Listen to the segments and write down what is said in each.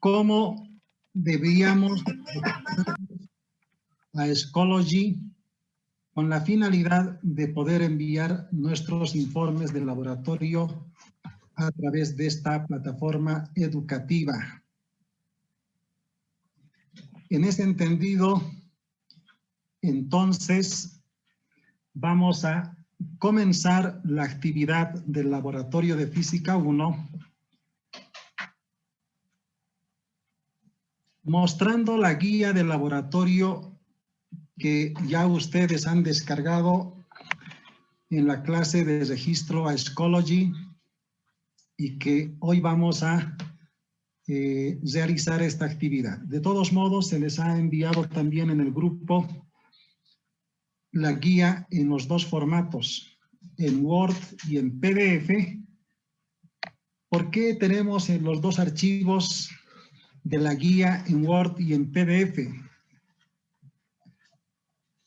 cómo debíamos a Schoology con la finalidad de poder enviar nuestros informes de laboratorio a través de esta plataforma educativa. En ese entendido, entonces, vamos a comenzar la actividad del Laboratorio de Física 1 mostrando la guía del laboratorio que ya ustedes han descargado en la clase de registro a Schoology y que hoy vamos a realizar esta actividad. De todos modos, se les ha enviado también en el grupo la guía en los dos formatos, en Word y en PDF. ¿Por qué tenemos en los dos archivos de la guía en Word y en PDF?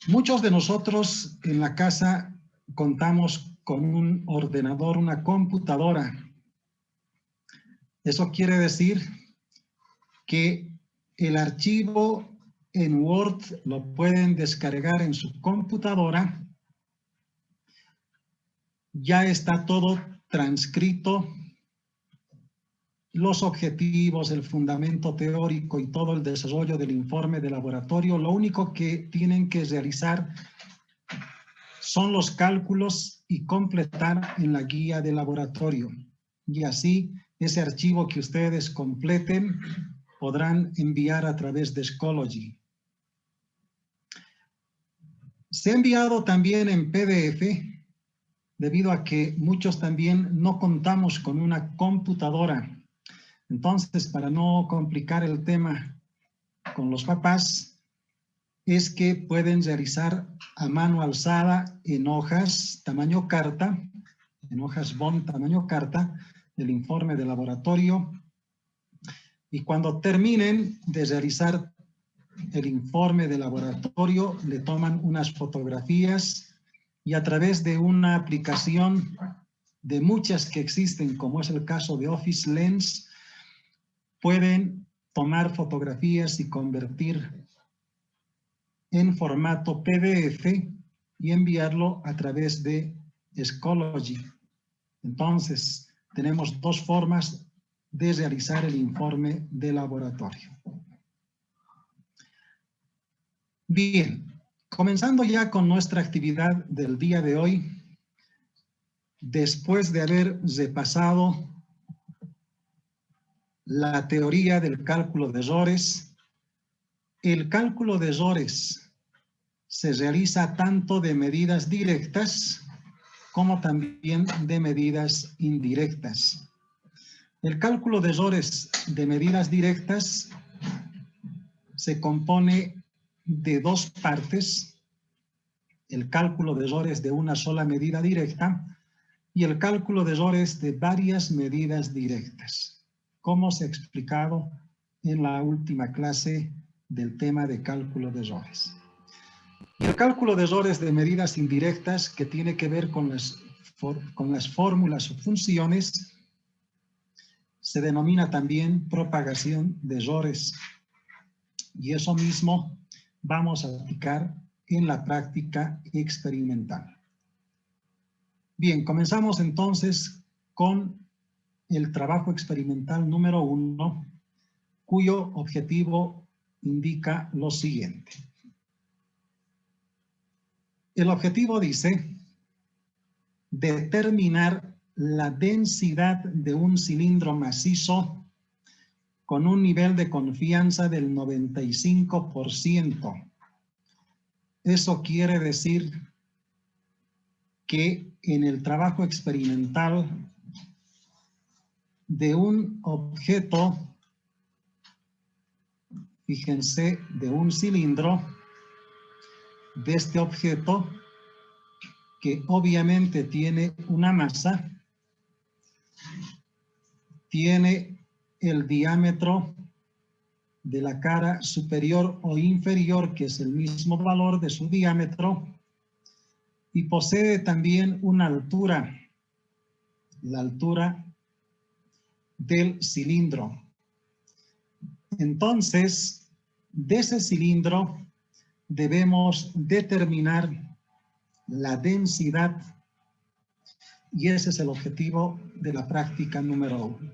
Muchos de nosotros en la casa contamos con un ordenador, una computadora. Eso quiere decir que el archivo en Word lo pueden descargar en su computadora. Ya está todo transcrito, los objetivos, el fundamento teórico y todo el desarrollo del informe de laboratorio. Lo único que tienen que realizar son los cálculos y completar en la guía de laboratorio. Y así, ese archivo que ustedes completen podrán enviar a través de Schoology. Se ha enviado también en PDF, debido a que muchos también no contamos con una computadora. Entonces, para no complicar el tema con los papás, es que pueden realizar a mano alzada en hojas tamaño carta, en hojas Bond tamaño carta, el informe de laboratorio. Y cuando terminen de realizar el informe de laboratorio, le toman unas fotografías y a través de una aplicación de muchas que existen, como es el caso de Office Lens, pueden tomar fotografías y convertir en formato PDF y enviarlo a través de Schoology. Entonces, tenemos dos formas de realizar el informe de laboratorio. Bien, comenzando ya con nuestra actividad del día de hoy, después de haber repasado la teoría del cálculo de errores, el cálculo de errores se realiza tanto de medidas directas como también de medidas indirectas. El cálculo de errores de medidas directas se compone de dos partes: el cálculo de errores de una sola medida directa y el cálculo de errores de varias medidas directas, como se ha explicado en la última clase del tema de cálculo de errores. Y el cálculo de errores de medidas indirectas, que tiene que ver con las fórmulas o funciones, se denomina también propagación de errores. Y eso mismo vamos a aplicar en la práctica experimental. Bien, comenzamos entonces con el trabajo experimental número 1, cuyo objetivo indica lo siguiente. El objetivo dice determinar la densidad de un cilindro macizo con un nivel de confianza del 95%. Eso quiere decir que en el trabajo experimental de un objeto, fíjense, de un cilindro, de este objeto, que obviamente tiene una masa, tiene el diámetro de la cara superior o inferior, que es el mismo valor de su diámetro, y posee también una altura, la altura del cilindro. Entonces, de ese cilindro debemos determinar la densidad, y ese es el objetivo de la práctica número 1.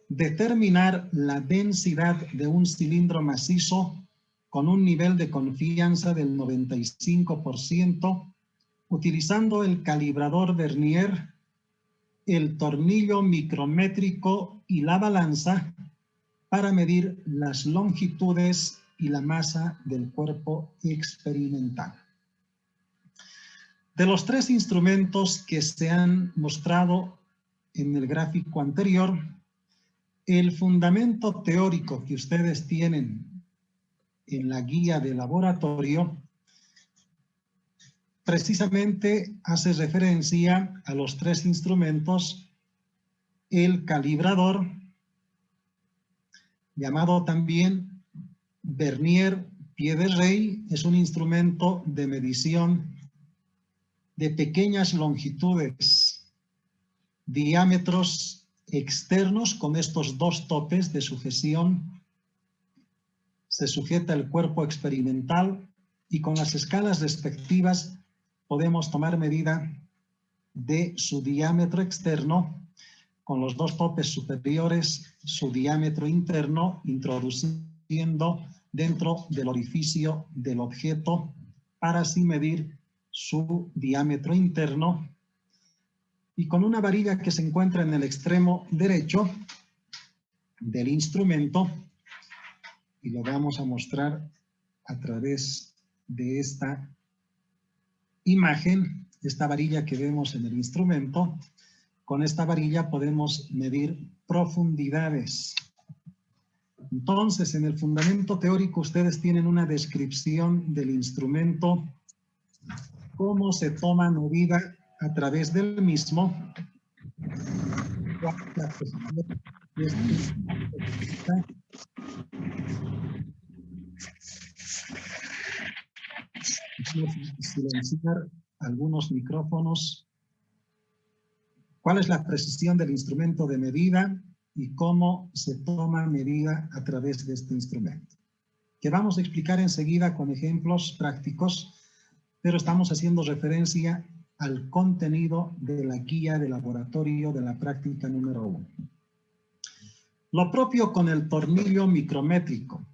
Determinar la densidad de un cilindro macizo con un nivel de confianza del 95%, utilizando el calibrador Vernier, el tornillo micrométrico y la balanza para medir las longitudes y la masa del cuerpo experimental. De los 3 instrumentos que se han mostrado en el gráfico anterior, el fundamento teórico que ustedes tienen en la guía de laboratorio precisamente hace referencia a los 3 instrumentos: el calibrador, llamado también Vernier pie de rey, es un instrumento de medición de pequeñas longitudes, diámetros externos. Con estos 2 topes de sujeción se sujeta el cuerpo experimental, y con las escalas respectivas podemos tomar medida de su diámetro externo, con los 2 topes superiores su diámetro interno, introduciendo dentro del orificio del objeto para así medir su diámetro interno, y con una varilla que se encuentra en el extremo derecho del instrumento, y lo vamos a mostrar a través de esta imagen, esta varilla que vemos en el instrumento. Con esta varilla podemos medir profundidades. Entonces, en el fundamento teórico ustedes tienen una descripción del instrumento, cómo se toma medida a través del mismo. Vamos a silenciar algunos micrófonos. ¿Cuál es la precisión del instrumento de medida y cómo se toma medida a través de este instrumento? Que vamos a explicar enseguida con ejemplos prácticos, pero estamos haciendo referencia al contenido de la guía de laboratorio de la práctica número 1. Lo propio con el tornillo micrométrico.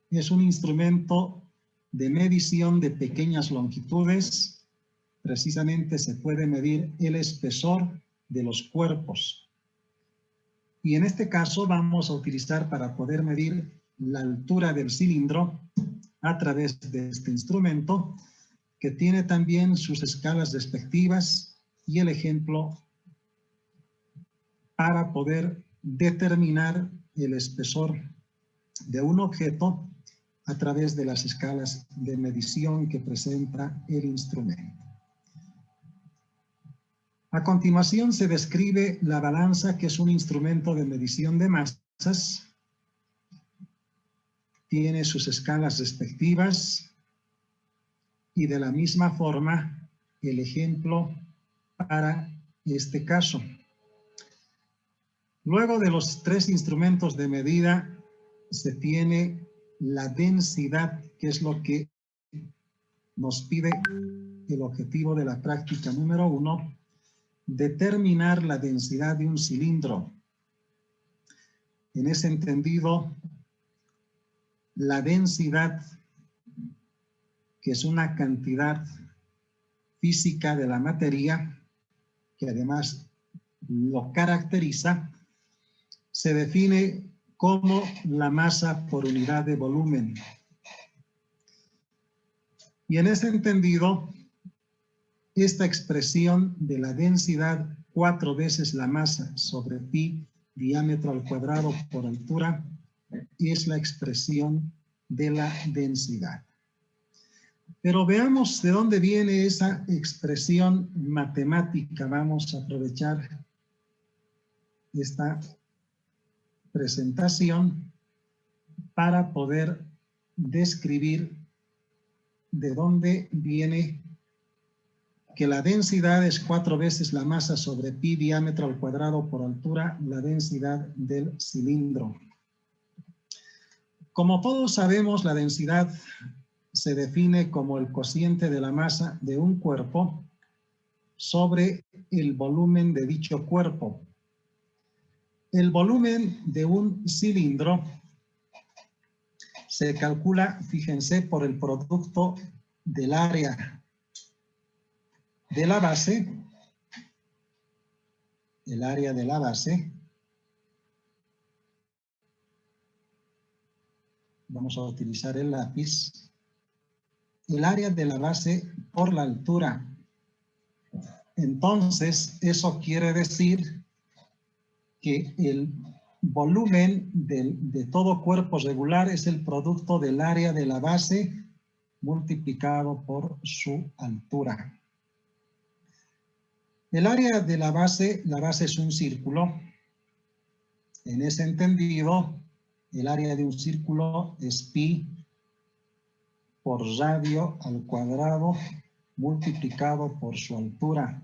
Es un instrumento de medición de pequeñas longitudes. Precisamente se puede medir el espesor de los cuerpos. Y en este caso vamos a utilizar, para poder medir la altura del cilindro a través de este instrumento, que tiene también sus escalas respectivas, y el ejemplo para poder determinar el espesor de un objeto a través de las escalas de medición que presenta el instrumento. A continuación se describe la balanza, que es un instrumento de medición de masas. Tiene sus escalas respectivas, y de la misma forma el ejemplo para este caso. Luego de los 3 instrumentos de medida se tiene la densidad, que es lo que nos pide el objetivo de la práctica número 1, determinar la densidad de un cilindro. En ese entendido, la densidad, que es una cantidad física de la materia, que además lo caracteriza, se define como la masa por unidad de volumen. Y en ese entendido, esta expresión de la densidad, 4 veces la masa sobre pi, diámetro al cuadrado por altura, es la expresión de la densidad. Pero veamos de dónde viene esa expresión matemática. Vamos a aprovechar esta presentación para poder describir de dónde viene que la densidad es 4 veces la masa sobre pi, diámetro al cuadrado por altura, la densidad del cilindro. Como todos sabemos, la densidad se define como el cociente de la masa de un cuerpo sobre el volumen de dicho cuerpo. El volumen de un cilindro se calcula, fíjense, por el producto del área de la base, el área de la base. Vamos a utilizar el lápiz. El área de la base por la altura. Entonces, eso quiere decir que el volumen de todo cuerpo regular es el producto del área de la base multiplicado por su altura. El área de la base es un círculo. En ese entendido, el área de un círculo es pi por radio al cuadrado multiplicado por su altura.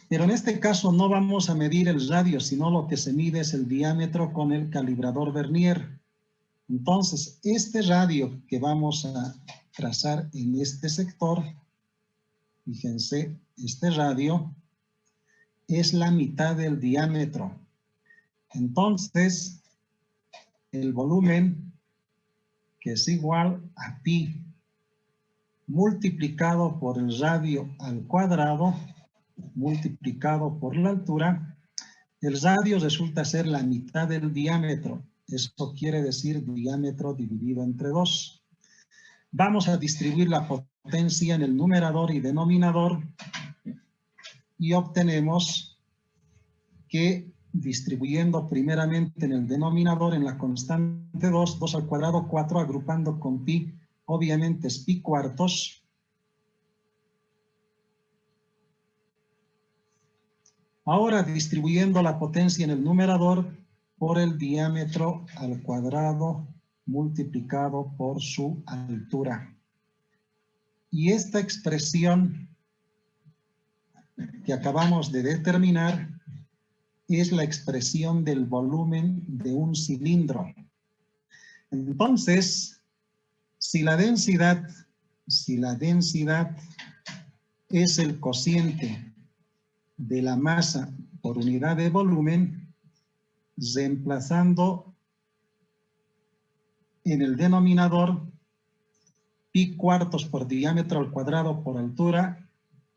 Pero en este caso no vamos a medir el radio, sino lo que se mide es el diámetro con el calibrador vernier. Entonces, este radio que vamos a trazar en este sector, fíjense, este radio es la mitad del diámetro. Entonces, el volumen, que es igual a pi multiplicado por el radio al cuadrado, multiplicado por la altura, el radio resulta ser la mitad del diámetro. Esto quiere decir diámetro dividido entre 2. Vamos a distribuir la potencia en el numerador y denominador y obtenemos que distribuyendo primeramente en el denominador en la constante 2, 2 al cuadrado 4, agrupando con pi, obviamente es pi cuartos. Ahora distribuyendo la potencia en el numerador por el diámetro al cuadrado multiplicado por su altura. Y esta expresión que acabamos de determinar es la expresión del volumen de un cilindro. Entonces, si la densidad es el cociente de la masa por unidad de volumen, reemplazando en el denominador pi cuartos por diámetro al cuadrado por altura,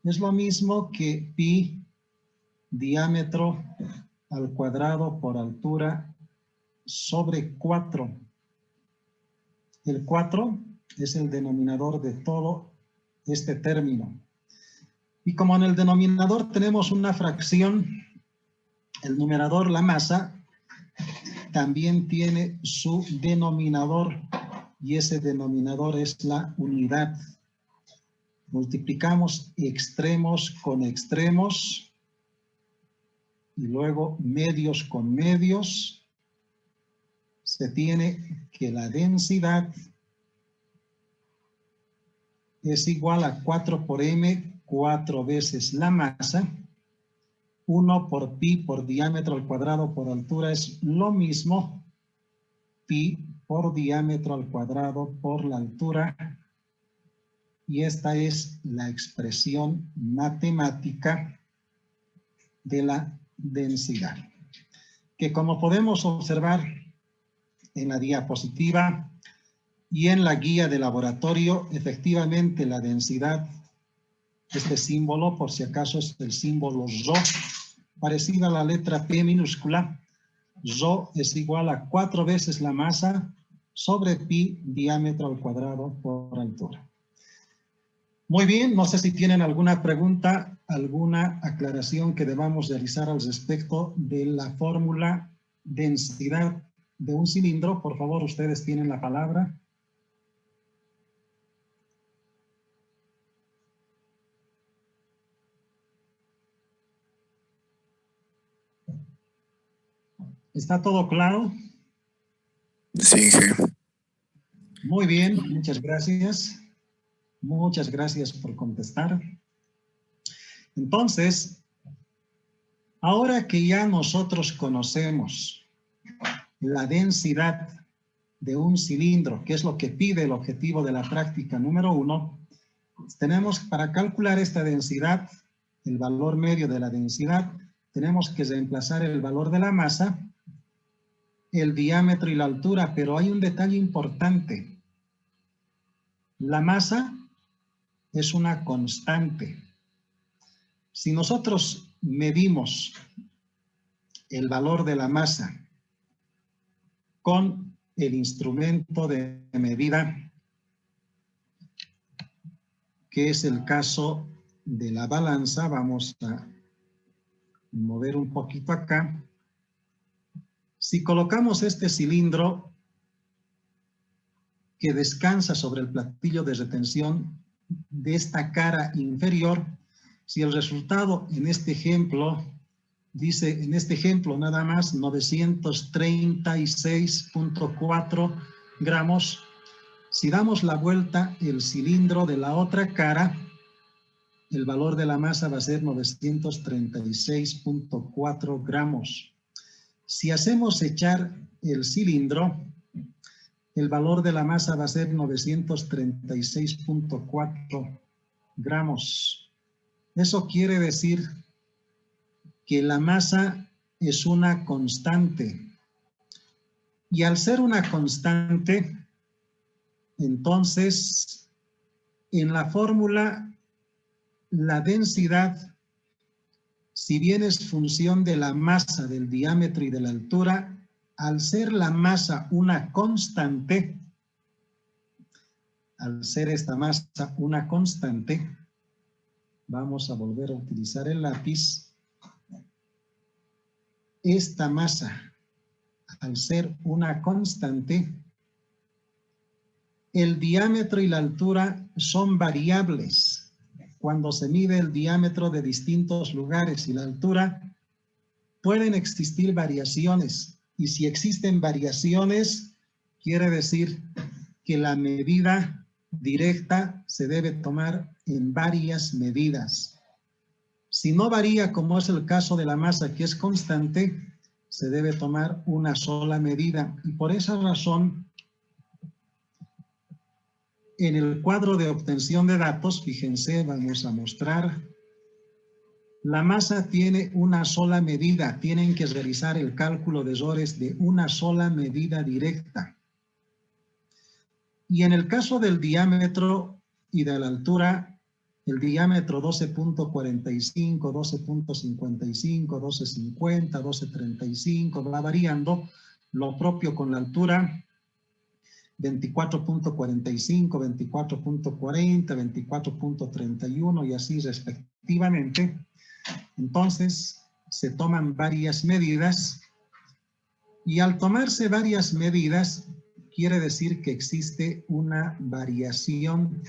es lo mismo que pi diámetro al cuadrado por altura sobre 4. El 4 es el denominador de todo este término. Y como en el denominador tenemos una fracción, el numerador, la masa, también tiene su denominador y ese denominador es la unidad. Multiplicamos extremos con extremos y luego medios con medios. Se tiene que la densidad es igual a 4 por m, 4 veces la masa. 1 por pi por diámetro al cuadrado por altura es lo mismo, pi por diámetro al cuadrado por la altura. Y esta es la expresión matemática de la densidad, que como podemos observar en la diapositiva y en la guía de laboratorio, efectivamente la densidad, este símbolo, por si acaso es el símbolo Rho, parecido a la letra P minúscula. Rho es igual a 4 veces la masa sobre pi diámetro al cuadrado por altura. Muy bien, no sé si tienen alguna pregunta, alguna aclaración que debamos realizar al respecto de la fórmula densidad de un cilindro. Por favor, ustedes tienen la palabra. ¿Está todo claro? Sí, Inge. Muy bien, muchas gracias. Muchas gracias por contestar. Entonces, ahora que ya nosotros conocemos la densidad de un cilindro, que es lo que pide el objetivo de la práctica número 1, tenemos para calcular esta densidad, el valor medio de la densidad, tenemos que reemplazar el valor de la masa, el diámetro y la altura, pero hay un detalle importante. La masa es una constante. Si nosotros medimos el valor de la masa con el instrumento de medida, que es el caso de la balanza, vamos a mover un poquito acá. Si colocamos este cilindro que descansa sobre el platillo de retención de esta cara inferior, si el resultado en este ejemplo dice, en este ejemplo nada más 936.4 gramos, si damos la vuelta el cilindro de la otra cara, el valor de la masa va a ser 936.4 gramos. Si hacemos echar el cilindro, el valor de la masa va a ser 936.4 gramos. Eso quiere decir que la masa es una constante. Y al ser una constante, entonces, en la fórmula, la densidad, si bien es función de la masa, del diámetro y de la altura, al ser la masa una constante, al ser esta masa una constante, vamos a volver a utilizar el lápiz. Esta masa, al ser una constante, el diámetro y la altura son variables. Cuando se mide el diámetro de distintos lugares y la altura, pueden existir variaciones. Y si existen variaciones, quiere decir que la medida directa se debe tomar en varias medidas. Si no varía, como es el caso de la masa, que es constante, se debe tomar una sola medida. Y por esa razón, en el cuadro de obtención de datos, fíjense, vamos a mostrar, la masa tiene una sola medida. Tienen que realizar el cálculo de errores de una sola medida directa. Y en el caso del diámetro y de la altura, el diámetro 12.45, 12.55, 12.50, 12.35, va variando. Lo propio con la altura, 24.45, 24.40, 24.31 y así respectivamente. Entonces, se toman varias medidas y al tomarse varias medidas, quiere decir que existe una variación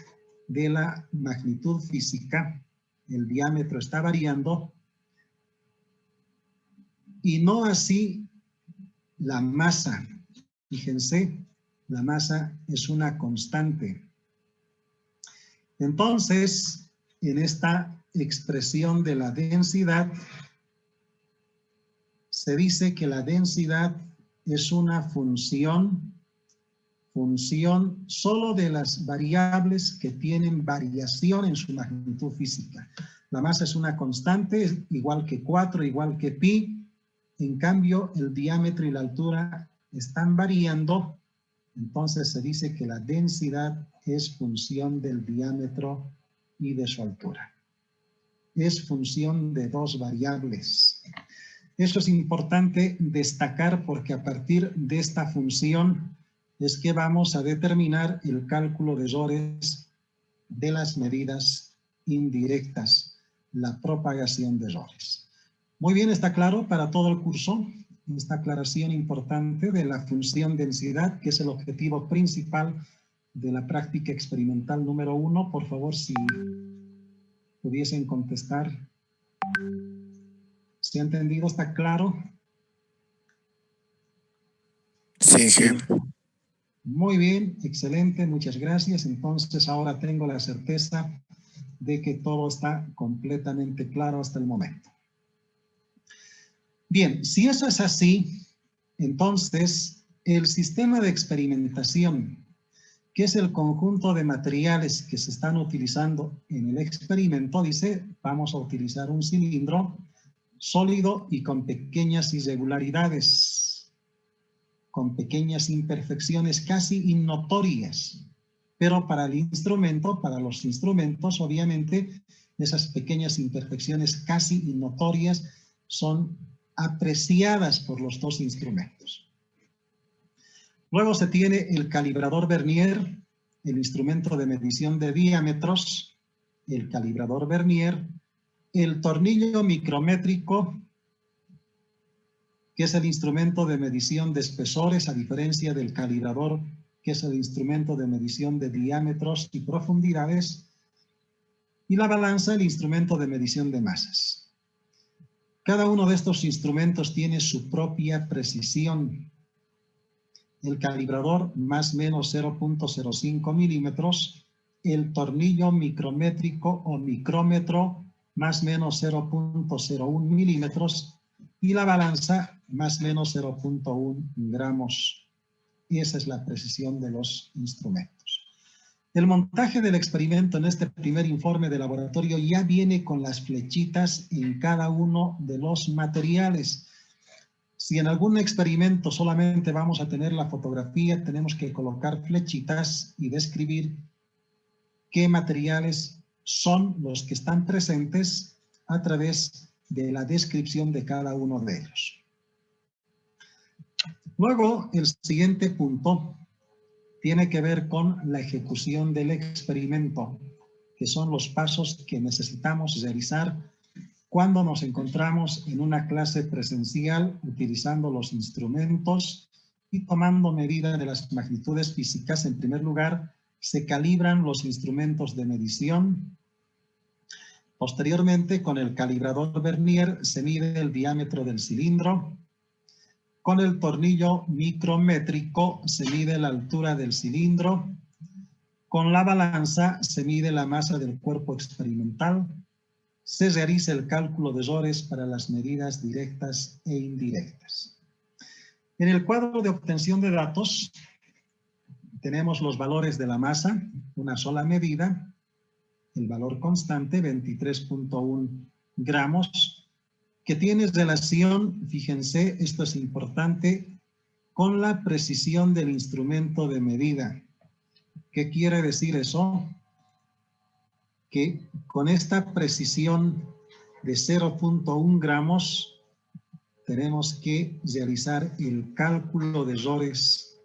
de la magnitud física. El diámetro está variando y no así la masa. Fíjense, la masa es una constante. Entonces, en esta expresión de la densidad, se dice que la densidad es una función solo de las variables que tienen variación en su magnitud física. La masa es una constante, igual que 4, igual que pi. En cambio, el diámetro y la altura están variando. Entonces se dice que la densidad es función del diámetro y de su altura. Es función de dos variables. Eso es importante destacar porque a partir de esta función es que vamos a determinar el cálculo de errores de las medidas indirectas, la propagación de errores. Muy bien, está claro para todo el curso esta aclaración importante de la función densidad, que es el objetivo principal de la práctica experimental número 1. Por favor, si pudiesen contestar. ¿Se ha entendido? ¿Está claro? Sí, jefe. Muy bien, excelente, muchas gracias. Entonces ahora tengo la certeza de que todo está completamente claro hasta el momento. Bien, si eso es así, entonces El sistema de experimentación, que es el conjunto de materiales que se están utilizando en el experimento, dice, vamos a utilizar un cilindro sólido y con pequeñas irregularidades, con pequeñas imperfecciones casi innotorias. Pero para el instrumento, para los instrumentos, obviamente, esas pequeñas imperfecciones casi innotorias son apreciadas por los dos instrumentos. Luego se tiene el calibrador vernier, el instrumento de medición de diámetros, el calibrador vernier, el tornillo micrométrico, que es el instrumento de medición de espesores, a diferencia del calibrador, que es el instrumento de medición de diámetros y profundidades, y la balanza, el instrumento de medición de masas. Cada uno de estos instrumentos tiene su propia precisión. El calibrador más o menos 0.05 milímetros, el tornillo micrométrico o micrómetro más o menos 0.01 milímetros y la balanza más o menos 0.1 gramos. Y esa es la precisión de los instrumentos. El montaje del experimento en este primer informe de laboratorio ya viene con las flechitas en cada uno de los materiales. Si en algún experimento solamente vamos a tener la fotografía, tenemos que colocar flechitas y describir qué materiales son los que están presentes a través de la descripción de cada uno de ellos. Luego, el siguiente punto tiene que ver con la ejecución del experimento, que son los pasos que necesitamos realizar cuando nos encontramos en una clase presencial utilizando los instrumentos y tomando medida de las magnitudes físicas. En primer lugar, se calibran los instrumentos de medición. Posteriormente, con el calibrador vernier se mide el diámetro del cilindro. Con el tornillo micrométrico se mide la altura del cilindro. Con la balanza se mide la masa del cuerpo experimental. Se realiza el cálculo de errores para las medidas directas e indirectas. En el cuadro de obtención de datos tenemos los valores de la masa, una sola medida, el valor constante, 23.1 gramos, que tiene relación, fíjense, esto es importante, con la precisión del instrumento de medida. ¿Qué quiere decir eso? Que con esta precisión de 0.1 gramos tenemos que realizar el cálculo de errores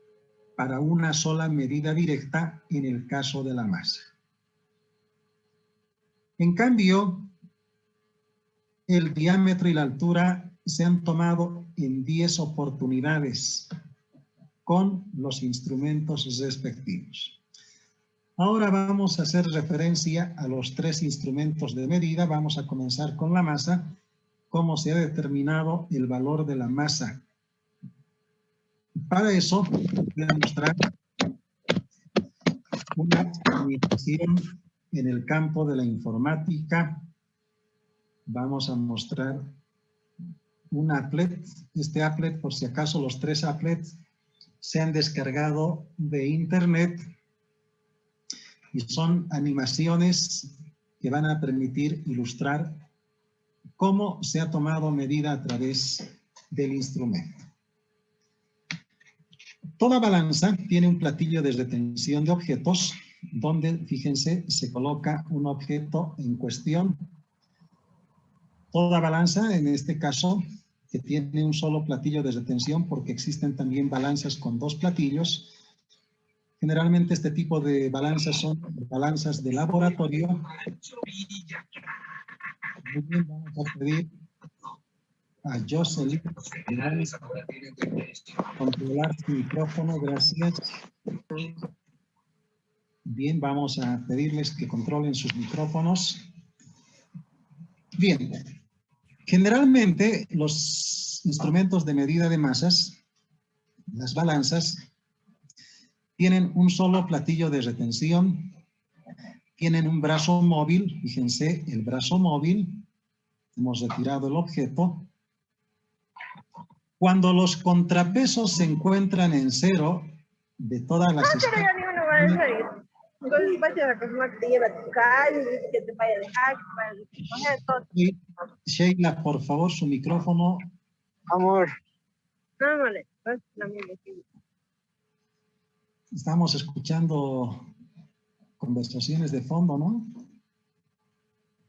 para una sola medida directa en el caso de la masa. En cambio, el diámetro y la altura se han tomado en 10 oportunidades con los instrumentos respectivos. Ahora vamos a hacer referencia a los 3 instrumentos de medida. Vamos a comenzar con la masa, cómo se ha determinado el valor de la masa. Para eso voy a mostrar una animación en el campo de la informática. Vamos a mostrar un applet. Este applet, por si acaso los 3 applets se han descargado de internet y son animaciones que van a permitir ilustrar cómo se ha tomado medida a través del instrumento. Toda balanza tiene un platillo de retención de objetos donde, fíjense, se coloca un objeto en cuestión. Toda balanza, en este caso, que tiene un solo platillo de retención, porque existen también balanzas con 2 platillos. Generalmente este tipo de balanzas son balanzas de laboratorio. Muy bien, vamos a pedir a Jocelyn controlar su micrófono, gracias. Bien, vamos a pedirles que controlen sus micrófonos. Bien, generalmente los instrumentos de medida de masas, las balanzas, tienen un solo platillo de retención, tienen un brazo móvil, fíjense, el brazo móvil, hemos retirado el objeto, Cuando los contrapesos se encuentran en cero de todas las Pero escalas, ya ni uno va a salir. Entonces, vaya a la persona que te lleva a tu calle, que te vaya a dejar, que te vaya a recoger, todo. y Sheila, por favor, su micrófono. Amor. No, vale. La misma. Estamos escuchando conversaciones de fondo, ¿no?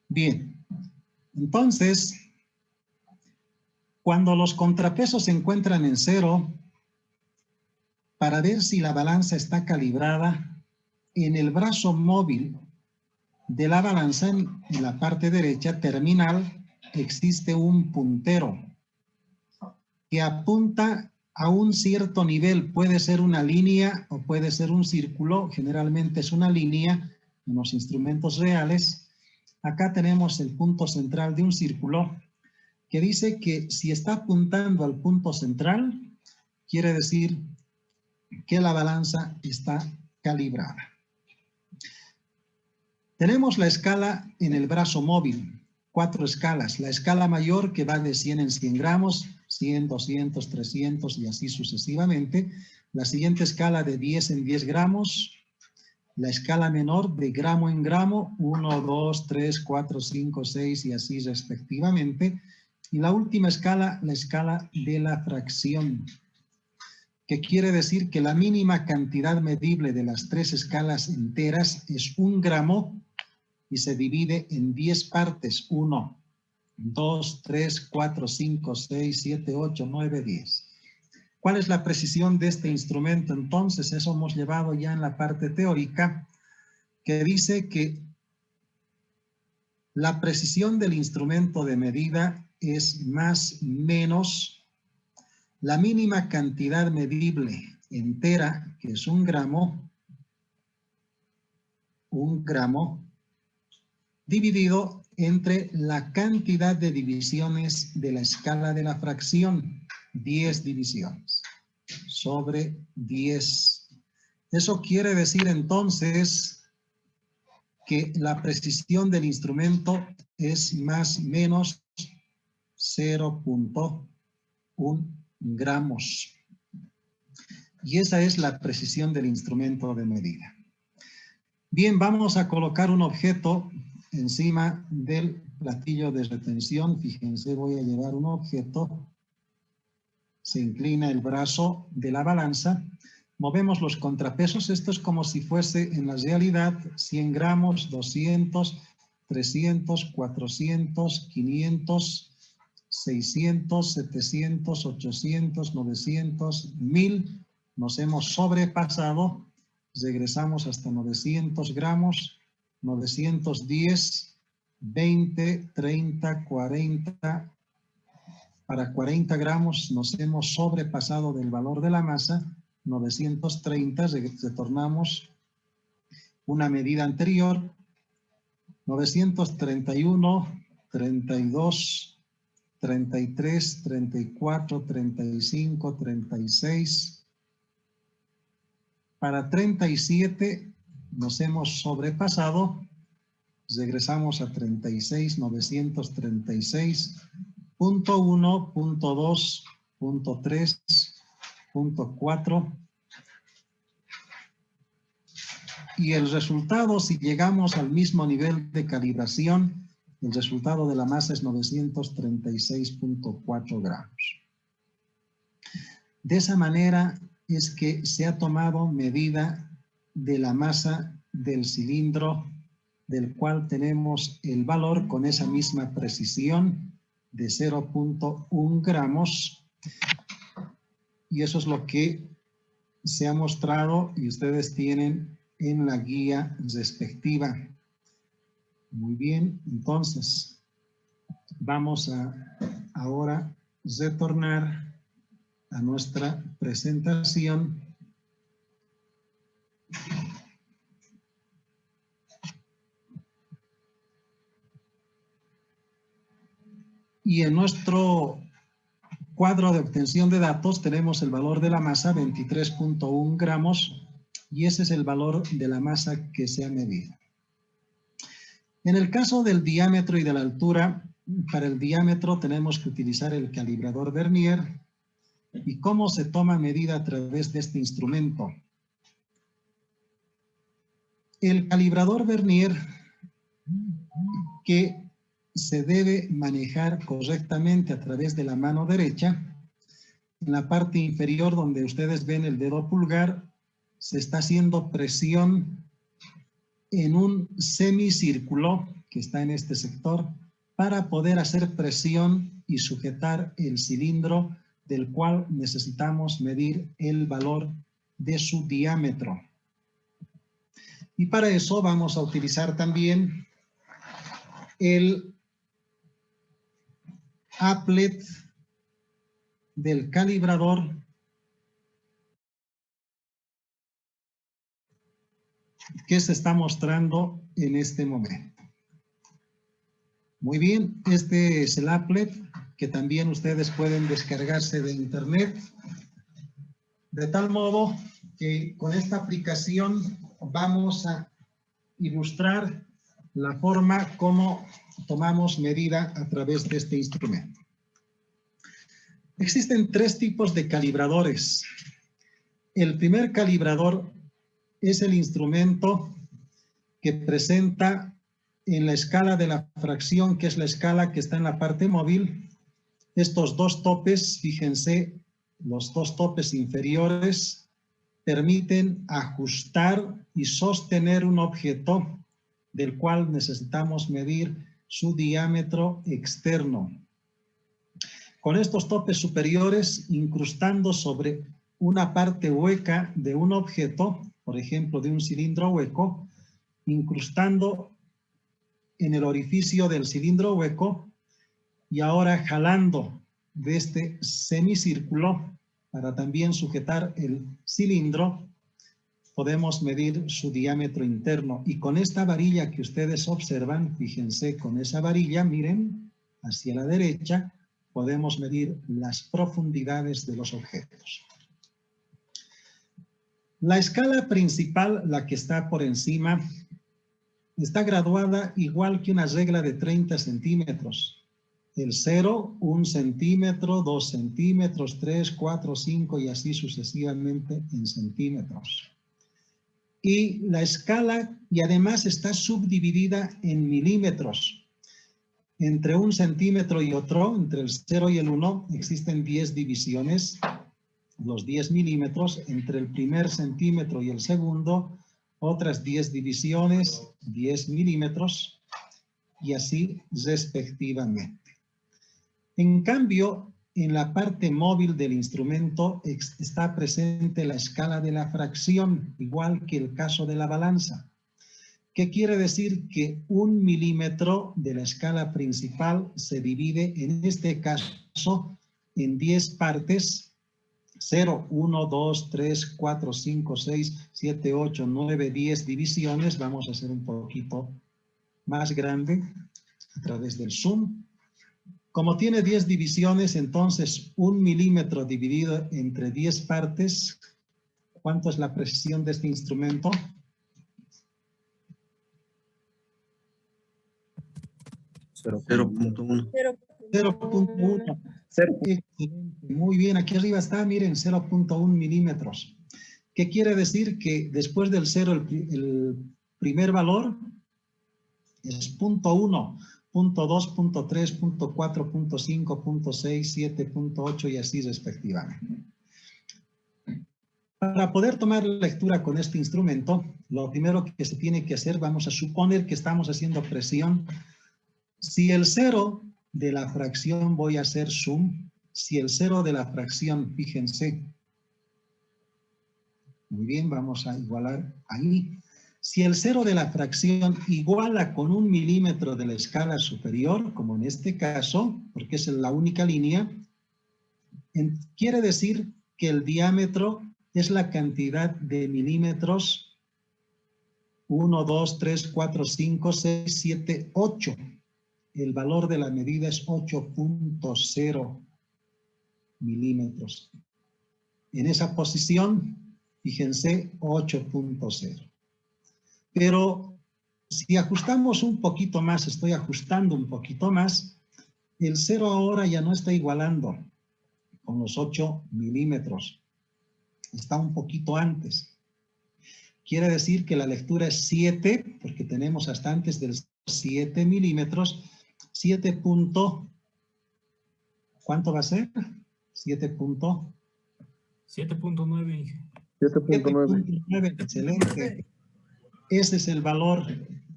Bien. Entonces, cuando los contrapesos se encuentran en cero, para ver si la balanza está calibrada, en el brazo móvil de la balanza, en la parte derecha terminal, existe un puntero que apunta a un cierto nivel. Puede ser una línea o puede ser un círculo. Generalmente es una línea en los instrumentos reales. Acá tenemos el punto central de un círculo que dice que si está apuntando al punto central, quiere decir que la balanza está calibrada. Tenemos la escala en el brazo móvil, 4 escalas. La escala mayor que va de 100 en 100 gramos, 100, 200, 300 y así sucesivamente. La siguiente escala de 10 en 10 gramos. La escala menor de gramo en gramo, 1, 2, 3, 4, 5, 6 y así respectivamente. Y la última escala, la escala de la fracción, que quiere decir que la mínima cantidad medible de las 3 escalas enteras es 1 gramo y se divide en 10 partes, 1, 2, 3, 4, 5, 6, 7, 8, 9, 10. ¿Cuál es la precisión de este instrumento? Entonces, eso hemos llevado ya en la parte teórica, que dice que la precisión del instrumento de medida es más menos la mínima cantidad medible entera, que es 1 gramo, dividido entre la cantidad de divisiones de la escala de la fracción, 10 divisiones sobre 10. Eso quiere decir entonces que la precisión del instrumento es más menos 0.1 gramos. Y esa es la precisión del instrumento de medida. Bien, vamos a colocar un objeto encima del platillo de retención. Fíjense, voy a llevar un objeto. Se inclina el brazo de la balanza. Movemos los contrapesos. Esto es como si fuese en la realidad 100 gramos, 200, 300, 400, 500, 600, 700, 800, 900, 1000. Nos hemos sobrepasado. Regresamos hasta 900 gramos, 910, 20, 30, 40. Para 40 gramos nos hemos sobrepasado del valor de la masa, 930, retornamos una medida anterior, 931, 32, 33, 34, 35, 36. Para 37 nos hemos sobrepasado, regresamos a 36, 936, punto 1, punto 2, punto 3, punto 4. Y el resultado, si llegamos al mismo nivel de calibración, el resultado de la masa es 936.4 gramos. De esa manera es que se ha tomado medida de la masa del cilindro, del cual tenemos el valor con esa misma precisión de 0.1 gramos. Y eso es lo que se ha mostrado y ustedes tienen en la guía respectiva. Muy bien, entonces vamos a ahora retornar a nuestra presentación. Y en nuestro cuadro de obtención de datos tenemos el valor de la masa, 23.1 gramos, y ese es el valor de la masa que se ha medido. En el caso del diámetro y de la altura, para el diámetro tenemos que utilizar el calibrador Vernier. ¿Y cómo se toma medida a través de este instrumento? El calibrador vernier, que se debe manejar correctamente a través de la mano derecha, en la parte inferior donde ustedes ven el dedo pulgar, se está haciendo presión en un semicírculo que está en este sector para poder hacer presión y sujetar el cilindro del cual necesitamos medir el valor de su diámetro. Y para eso vamos a utilizar también el applet del calibrador que se está mostrando en este momento. Muy bien, este es el applet que también ustedes pueden descargarse de internet, de tal modo que con esta aplicación vamos a ilustrar la forma como tomamos medida a través de este instrumento. Existen tres tipos de calibradores. El primer calibrador es el instrumento que presenta en la escala de la fracción, que es la escala que está en la parte móvil, estos dos topes, fíjense, los dos topes inferiores permiten ajustar y sostener un objeto del cual necesitamos medir su diámetro externo. Con estos topes superiores, incrustando sobre una parte hueca de un objeto, por ejemplo, de un cilindro hueco, incrustando en el orificio del cilindro hueco y ahora jalando de este semicírculo para también sujetar el cilindro, podemos medir su diámetro interno. Y con esta varilla que ustedes observan, fíjense, con esa varilla, miren, hacia la derecha, podemos medir las profundidades de los objetos. La escala principal, la que está por encima, está graduada igual que una regla de 30 centímetros. El 0, 1 centímetro, 2 centímetros, 3, 4, 5 y así sucesivamente en centímetros. Y la escala, y además está subdividida en milímetros. Entre un centímetro y otro, entre el 0 y el 1, existen 10 divisiones, los 10 milímetros. Entre el primer centímetro y el segundo, otras 10 divisiones, 10 milímetros, y así respectivamente. En cambio, en la parte móvil del instrumento está presente la escala de la fracción, igual que el caso de la balanza. ¿Qué quiere decir? Que 1 milímetro de la escala principal se divide, en este caso, en 10 partes: 0, 1, 2, 3, 4, 5, 6, 7, 8, 9, 10 divisiones. Vamos a hacer un poquito más grande a través del zoom. Como tiene 10 divisiones, entonces 1 milímetro dividido entre 10 partes, ¿cuánto es la precisión de este instrumento? 0.1. 0.1. Excelente. Muy bien, aquí arriba está, miren, 0.1 milímetros. ¿Qué quiere decir? Que después del 0, el primer valor es 0.1. Punto 2, punto 3, punto 4, punto 5, punto 6, 7, punto 8 y así respectivamente. Para poder tomar lectura con este instrumento, lo primero que se tiene que hacer, vamos a suponer que estamos haciendo presión. Si el 0 de la fracción, voy a hacer zoom, si el 0 de la fracción, fíjense, muy bien, vamos a igualar ahí. Si el 0 de la fracción iguala con 1 milímetro de la escala superior, como en este caso, porque es la única línea, quiere decir que el diámetro es la cantidad de milímetros 1, 2, 3, 4, 5, 6, 7, 8. El valor de la medida es 8.0 milímetros. En esa posición, fíjense, 8.0. Pero si ajustamos un poquito más, estoy ajustando un poquito más, el 0 ahora ya no está igualando con los 8 milímetros. Está un poquito antes. Quiere decir que la lectura es 7, porque tenemos hasta antes del 7 milímetros. 7 punto, ¿cuánto va a ser? 7.9. 7.9. 7.9, excelente. Ese es el valor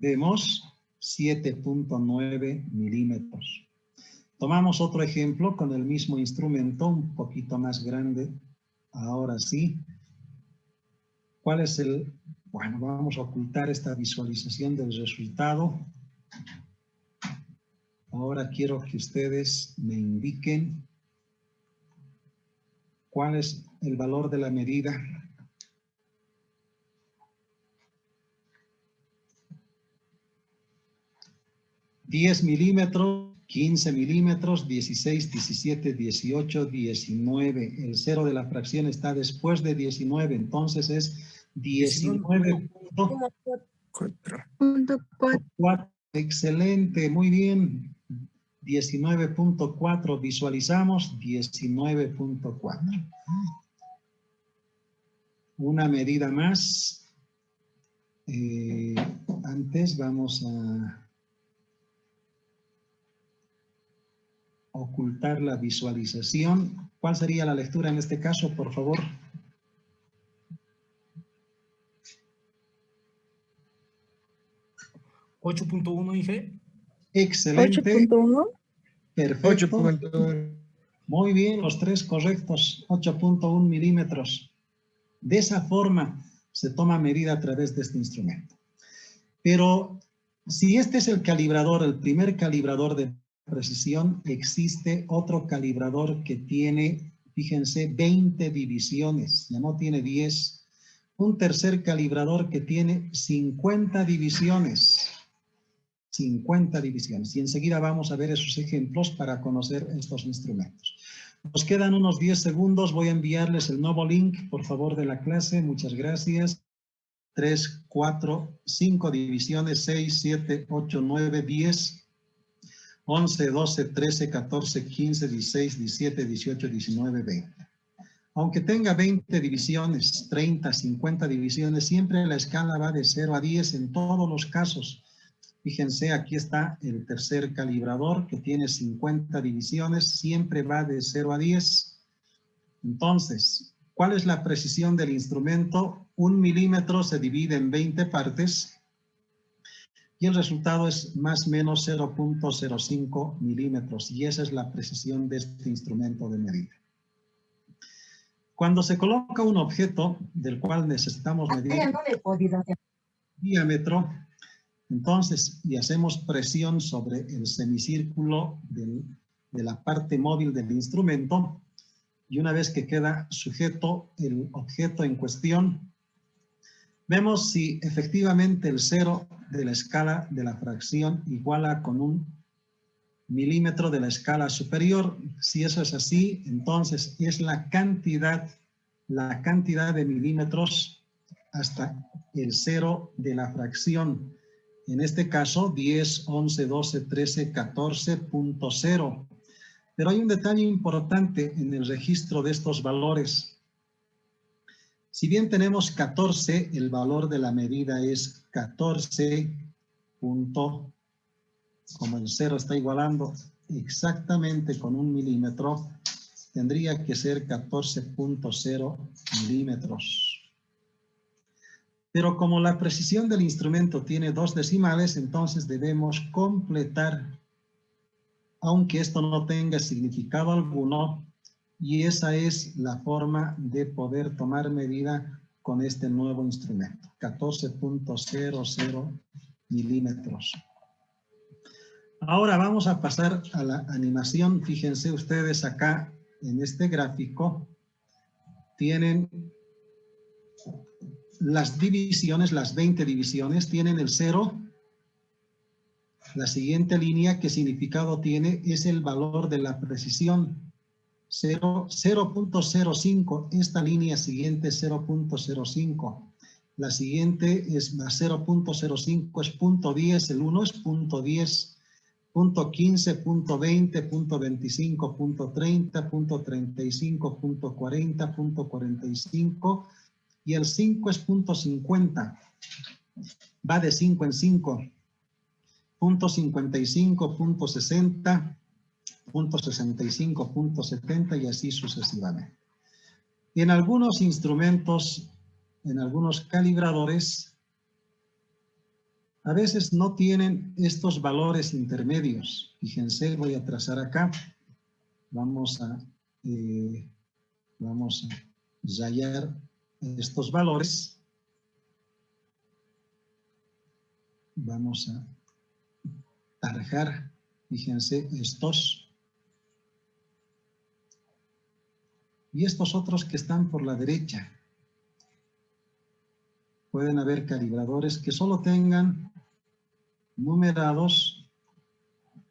de MOS, 7.9 milímetros. Tomamos otro ejemplo con el mismo instrumento, un poquito más grande. Ahora sí. ¿Cuál es el...? Bueno, vamos a ocultar esta visualización del resultado. Ahora quiero que ustedes me indiquen cuál es el valor de la medida. $10 milímetros, 15 milímetros, 16, 17, 18, 19. El cero de la fracción está después de 19, entonces es 19.4. Excelente, muy bien. 19.4, visualizamos 19.4. Una medida más. Antes vamos a ocultar la visualización. ¿Cuál sería la lectura en este caso, por favor? ¿8.1, Inge? Excelente. 8.1. Perfecto. 8.1. Muy bien, los tres correctos. 8.1 milímetros. De esa forma se toma medida a través de este instrumento. Pero si este es el calibrador, el primer calibrador de precisión, existe otro calibrador que tiene, fíjense, 20 divisiones, ya no tiene 10. Un tercer calibrador que tiene 50 divisiones. 50 divisiones. Y enseguida vamos a ver esos ejemplos para conocer estos instrumentos. Nos quedan unos 10 segundos. Voy a enviarles el nuevo link, por favor, de la clase. Muchas gracias. 3, 4, 5 divisiones, 6, 7, 8, 9, 10. 11, 12, 13, 14, 15, 16, 17, 18, 19, 20. Aunque tenga 20 divisiones, 30, 50 divisiones, siempre la escala va de 0 a 10 en todos los casos. Fíjense, aquí está el tercer calibrador que tiene 50 divisiones, siempre va de 0 a 10. Entonces, ¿cuál es la precisión del instrumento? 1 milímetro se divide en 20 partes. Y el resultado es más o menos 0.05 milímetros. Y esa es la precisión de este instrumento de medida. Cuando se coloca un objeto del cual necesitamos medir el diámetro, entonces, y hacemos presión sobre el semicírculo de la parte móvil del instrumento, y una vez que queda sujeto el objeto en cuestión, vemos si efectivamente el cero de la escala de la fracción iguala con 1 milímetro de la escala superior. Si eso es así, entonces es la cantidad de milímetros hasta el cero de la fracción. En este caso, 10, 11, 12, 13, 14.0. Pero hay un detalle importante en el registro de estos valores. Si bien tenemos 14, el valor de la medida es 14. Como el 0 está igualando exactamente con 1 milímetro, tendría que ser 14.0 milímetros. Pero como la precisión del instrumento tiene 2 decimales, entonces debemos completar, aunque esto no tenga significado alguno, y esa es la forma de poder tomar medida con este nuevo instrumento, 14.00 milímetros. Ahora vamos a pasar a la animación. Fíjense ustedes acá en este gráfico, tienen las divisiones, las 20 divisiones, tienen el 0. La siguiente línea, ¿qué significado tiene? Es el valor de la precisión. 0.05, esta línea siguiente es 0.05. La siguiente es más 0.05, es 0.10, el 1 es 0.10. punto 15, punto 20, punto 25, punto 30, punto 35, punto 40, punto 45 y el 5 es punto 50. Va de 5 en 5. Punto 55, punto 60, punto 65, punto 70 y así sucesivamente. En algunos instrumentos, en algunos calibradores, a veces no tienen estos valores intermedios. Fíjense, voy a trazar acá. Vamos a hallar estos valores. Vamos a tarjar, fíjense, estos. Y estos otros que están por la derecha. Pueden haber calibradores que solo tengan numerados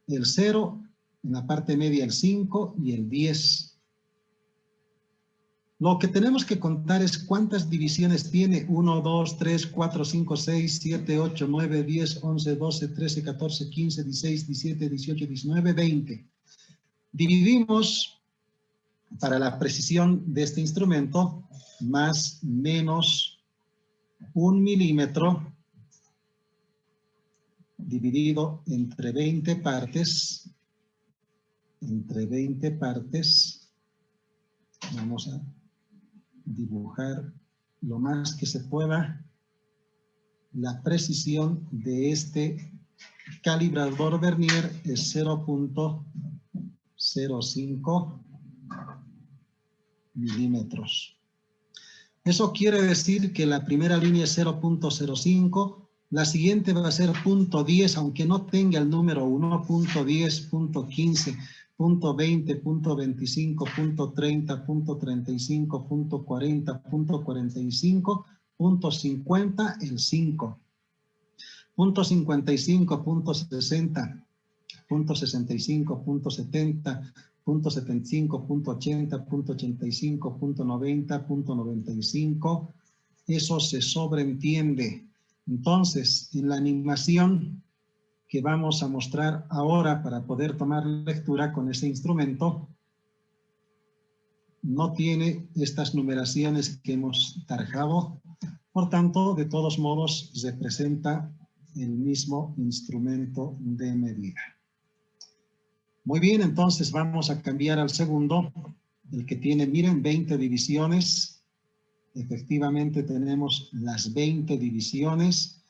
el 0, en la parte media el 5 y el 10. Lo que tenemos que contar es cuántas divisiones tiene. 1, 2, 3, 4, 5, 6, 7, 8, 9, 10, 11, 12, 13, 14, 15, 16, 17, 18, 19, 20. Dividimos, para la precisión de este instrumento, más menos 1 milímetro dividido entre 20 partes. Entre 20 partes. Vamos a dibujar lo más que se pueda la precisión de este calibrador Vernier es 0.05 milímetros. Eso quiere decir que la primera línea es 0.05, la siguiente va a ser .10, aunque no tenga el número 1, .10, .15, .20, .25, .30, .35, .40, .45, .50, el 5. .55, .60, .65, .70, .75, .80, .85, .90, .95. Eso se sobreentiende. Entonces, en la animación que vamos a mostrar ahora para poder tomar lectura con ese instrumento, no tiene estas numeraciones que hemos tarjado. Por tanto, de todos modos, representa el mismo instrumento de medida. Muy bien, entonces vamos a cambiar al segundo, el que tiene, miren, 20 divisiones. Efectivamente tenemos las 20 divisiones,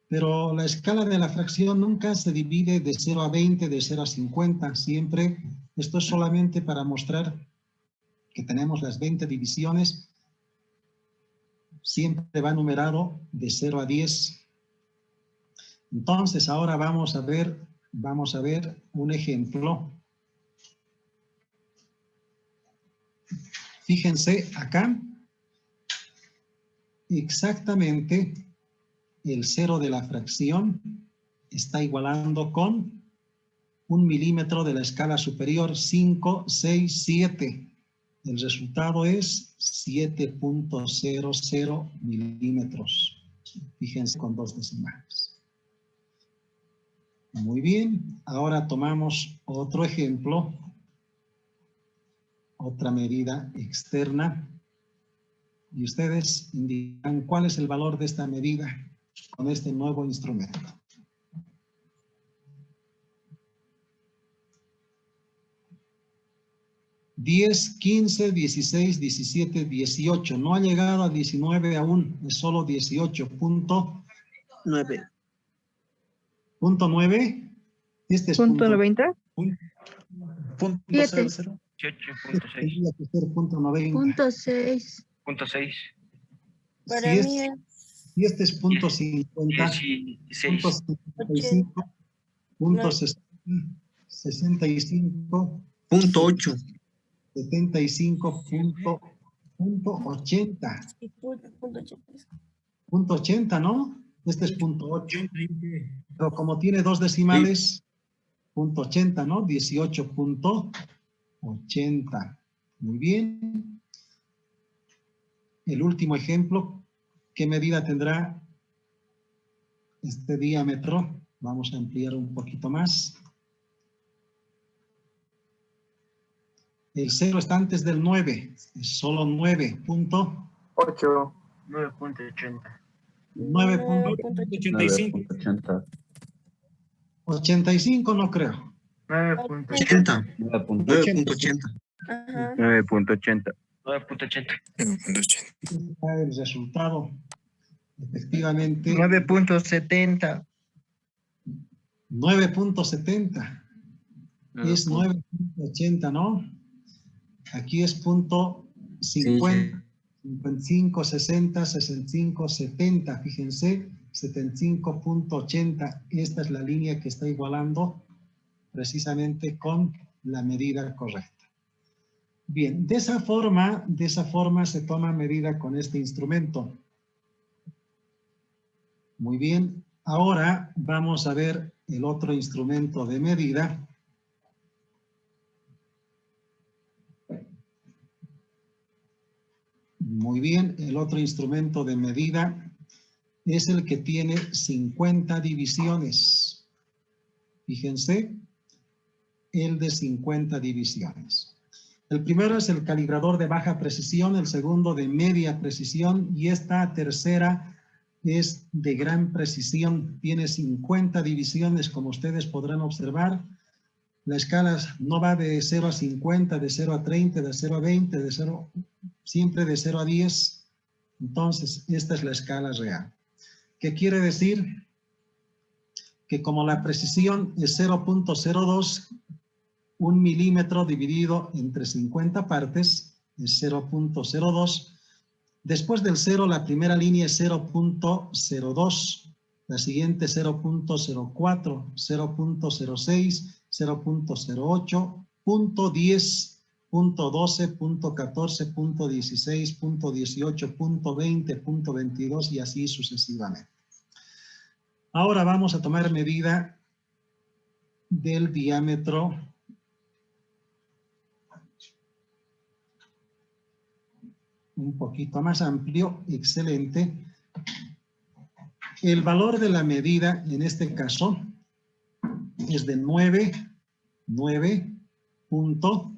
pero la escala de la fracción nunca se divide de 0 a 20, de 0 a 50. Siempre, esto es solamente para mostrar que tenemos las 20 divisiones. Siempre va numerado de 0 a 10. Entonces, ahora vamos a ver un ejemplo. Fíjense acá, exactamente el 0 de la fracción está igualando con 1 milímetro de la escala superior, 5, 6, 7. El resultado es 7.00 milímetros. Fíjense con 2 decimales. Muy bien, ahora tomamos otro ejemplo, otra medida externa, y ustedes indican cuál es el valor de esta medida con este nuevo instrumento. $10, 15, 16, 17, 18. No ha llegado a 19 aún, es solo 18.9. Punto 9. Este es punto 90. Punto 7. 00. 18.6. Tendría que ser punto 90. Punto 6. Punto 6. Para Si mí es y este es punto 50, 16. punto 55, punto 60, 65, Punto 8. 75, punto 80. Punto 80, ¿no? Este es punto 8. Pero como tiene 2 decimales, punto 80, ¿no? 18.80. Muy bien. El último ejemplo, ¿qué medida tendrá este diámetro? Vamos a ampliar un poquito más. El 0 está antes del 9, es solo 9 punto. 8. 9.80. 9.85. 9.80. 85 no creo. 9.80. 9.80. Ajá. 9.80. 9.80. 9.80. Está el resultado. Efectivamente, 9.70. 9.70. Es 9.80, ¿no? Aquí es punto 50, 55, 60, 65, 70. Fíjense, 75.80. Esta es la línea que está igualando precisamente con la medida correcta. Bien, de esa forma se toma medida con este instrumento. Muy bien, ahora vamos a ver el otro instrumento de medida. Muy bien, el otro instrumento de medida es el que tiene 50 divisiones. Fíjense, el de 50 divisiones. El primero es el calibrador de baja precisión, el segundo de media precisión y esta tercera es de gran precisión. Tiene 50 divisiones, como ustedes podrán observar. La escala no va de 0 a 50, de 0 a 30, de 0 a 20, siempre de 0 a 10. Entonces, esta es la escala real. ¿Qué quiere decir? Que como la precisión es 0.02, 1 milímetro dividido entre 50 partes es 0.02. Después del 0, la primera línea es 0.02, la siguiente 0.04, 0.06, 0.08, .10, .12, .14, .16, .18, .20, .22 y así sucesivamente. Ahora vamos a tomar medida del diámetro un poquito más amplio, excelente. El valor de la medida en este caso es de 9 punto,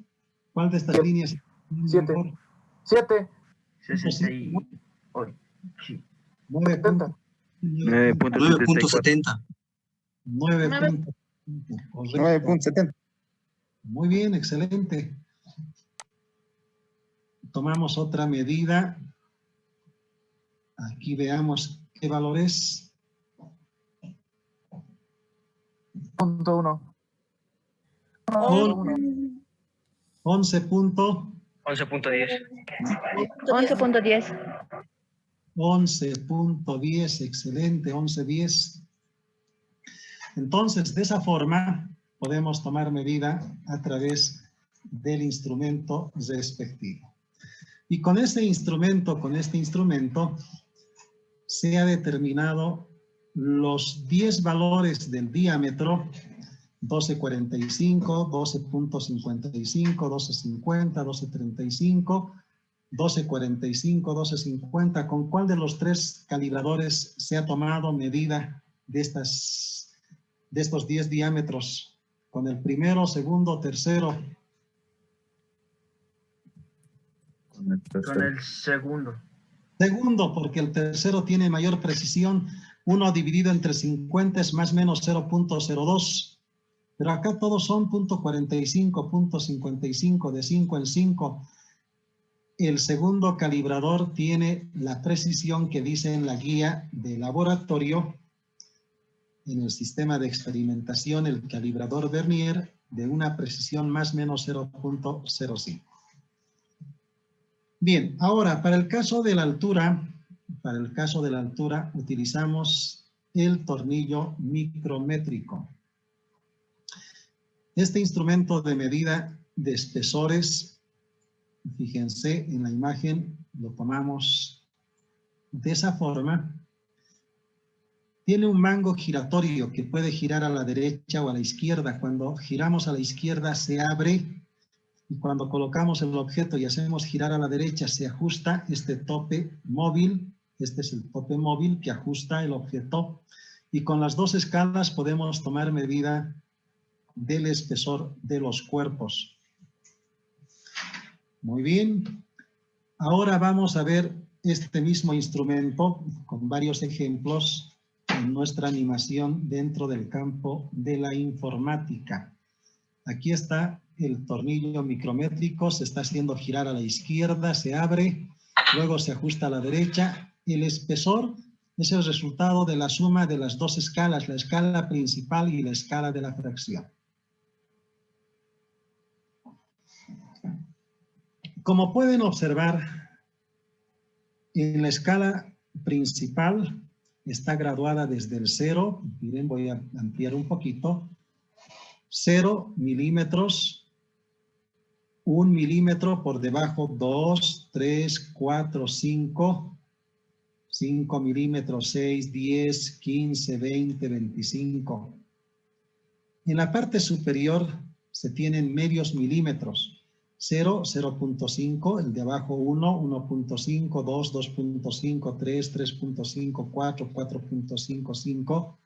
¿cuál de estas líneas? 7. 7. 68. 9.70. 9.70. 9.70. 9.70. Muy bien, excelente. Tomamos otra medida. Aquí veamos qué valor es. 11.10. 11.10. 11.10, excelente, 11.10. Entonces, de esa forma, podemos tomar medida a través del instrumento respectivo. Y con este instrumento, se ha determinado los 10 valores del diámetro, 12.45, 12.55, 12.50, 12.35, 12.45, 12.50. ¿Con cuál de los 3 calibradores se ha tomado medida de estos 10 diámetros? ¿Con el primero, segundo, tercero? Con el segundo. Segundo, porque el tercero tiene mayor precisión. 1 dividido entre 50 es más o menos 0.02. Pero acá todos son .45, .55, de 5 en 5. El segundo calibrador tiene la precisión que dice en la guía de laboratorio, en el sistema de experimentación, el calibrador Vernier, de una precisión más o menos 0.05. Bien, ahora, para el caso de la altura, utilizamos el tornillo micrométrico. Este instrumento de medida de espesores, fíjense en la imagen, lo tomamos de esa forma. Tiene un mango giratorio que puede girar a la derecha o a la izquierda. Cuando giramos a la izquierda se abre y cuando colocamos el objeto y hacemos girar a la derecha se ajusta este tope móvil. Este es el tope móvil que ajusta el objeto. Y con las 2 escalas podemos tomar medida del espesor de los cuerpos. Muy bien. Ahora vamos a ver este mismo instrumento con varios ejemplos en nuestra animación dentro del campo de la informática. Aquí está el tornillo micrométrico, se está haciendo girar a la izquierda, se abre, luego se ajusta a la derecha. El espesor es el resultado de la suma de las dos escalas, la escala principal y la escala de la fracción. Como pueden observar, en la escala principal está graduada desde el 0, miren, voy a ampliar un poquito, 0 milímetros, 1 milímetro por debajo, 2, 3, 4, 5, 5 milímetros, 6, 10, 15, 20, 25. En la parte superior se tienen medios milímetros. 0, 0.5, el de abajo 1, 1.5, 2, 2.5, 3, 3.5, 4, 4.5, 5.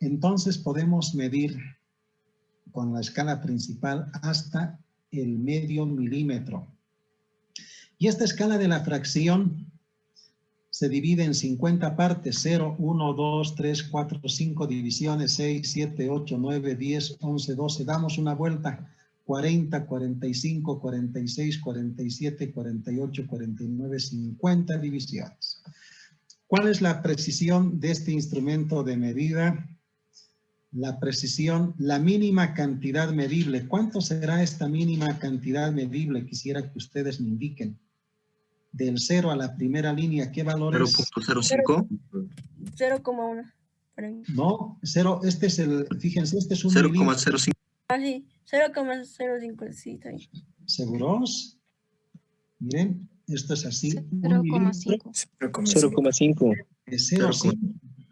Entonces podemos medir con la escala principal hasta el medio milímetro. Y esta escala de la fracción se divide en 50 partes, 0, 1, 2, 3, 4, 5 divisiones, 6, 7, 8, 9, 10, 11, 12. Damos una vuelta. 40, 45, 46, 47, 48, 49, 50 divisiones. ¿Cuál es la precisión de este instrumento de medida? La precisión, la mínima cantidad medible. ¿Cuánto será esta mínima cantidad medible? Quisiera que ustedes me indiquen. Del 0 a la primera línea, ¿qué valor es? 0.05. 0,1. No, 0, este es el, fíjense, este es un milímetro. 0.05. Ah, sí, 0,05, sí, está bien. ¿Seguros? Miren, esto es así. 0,5. 0.5. Es 0,5.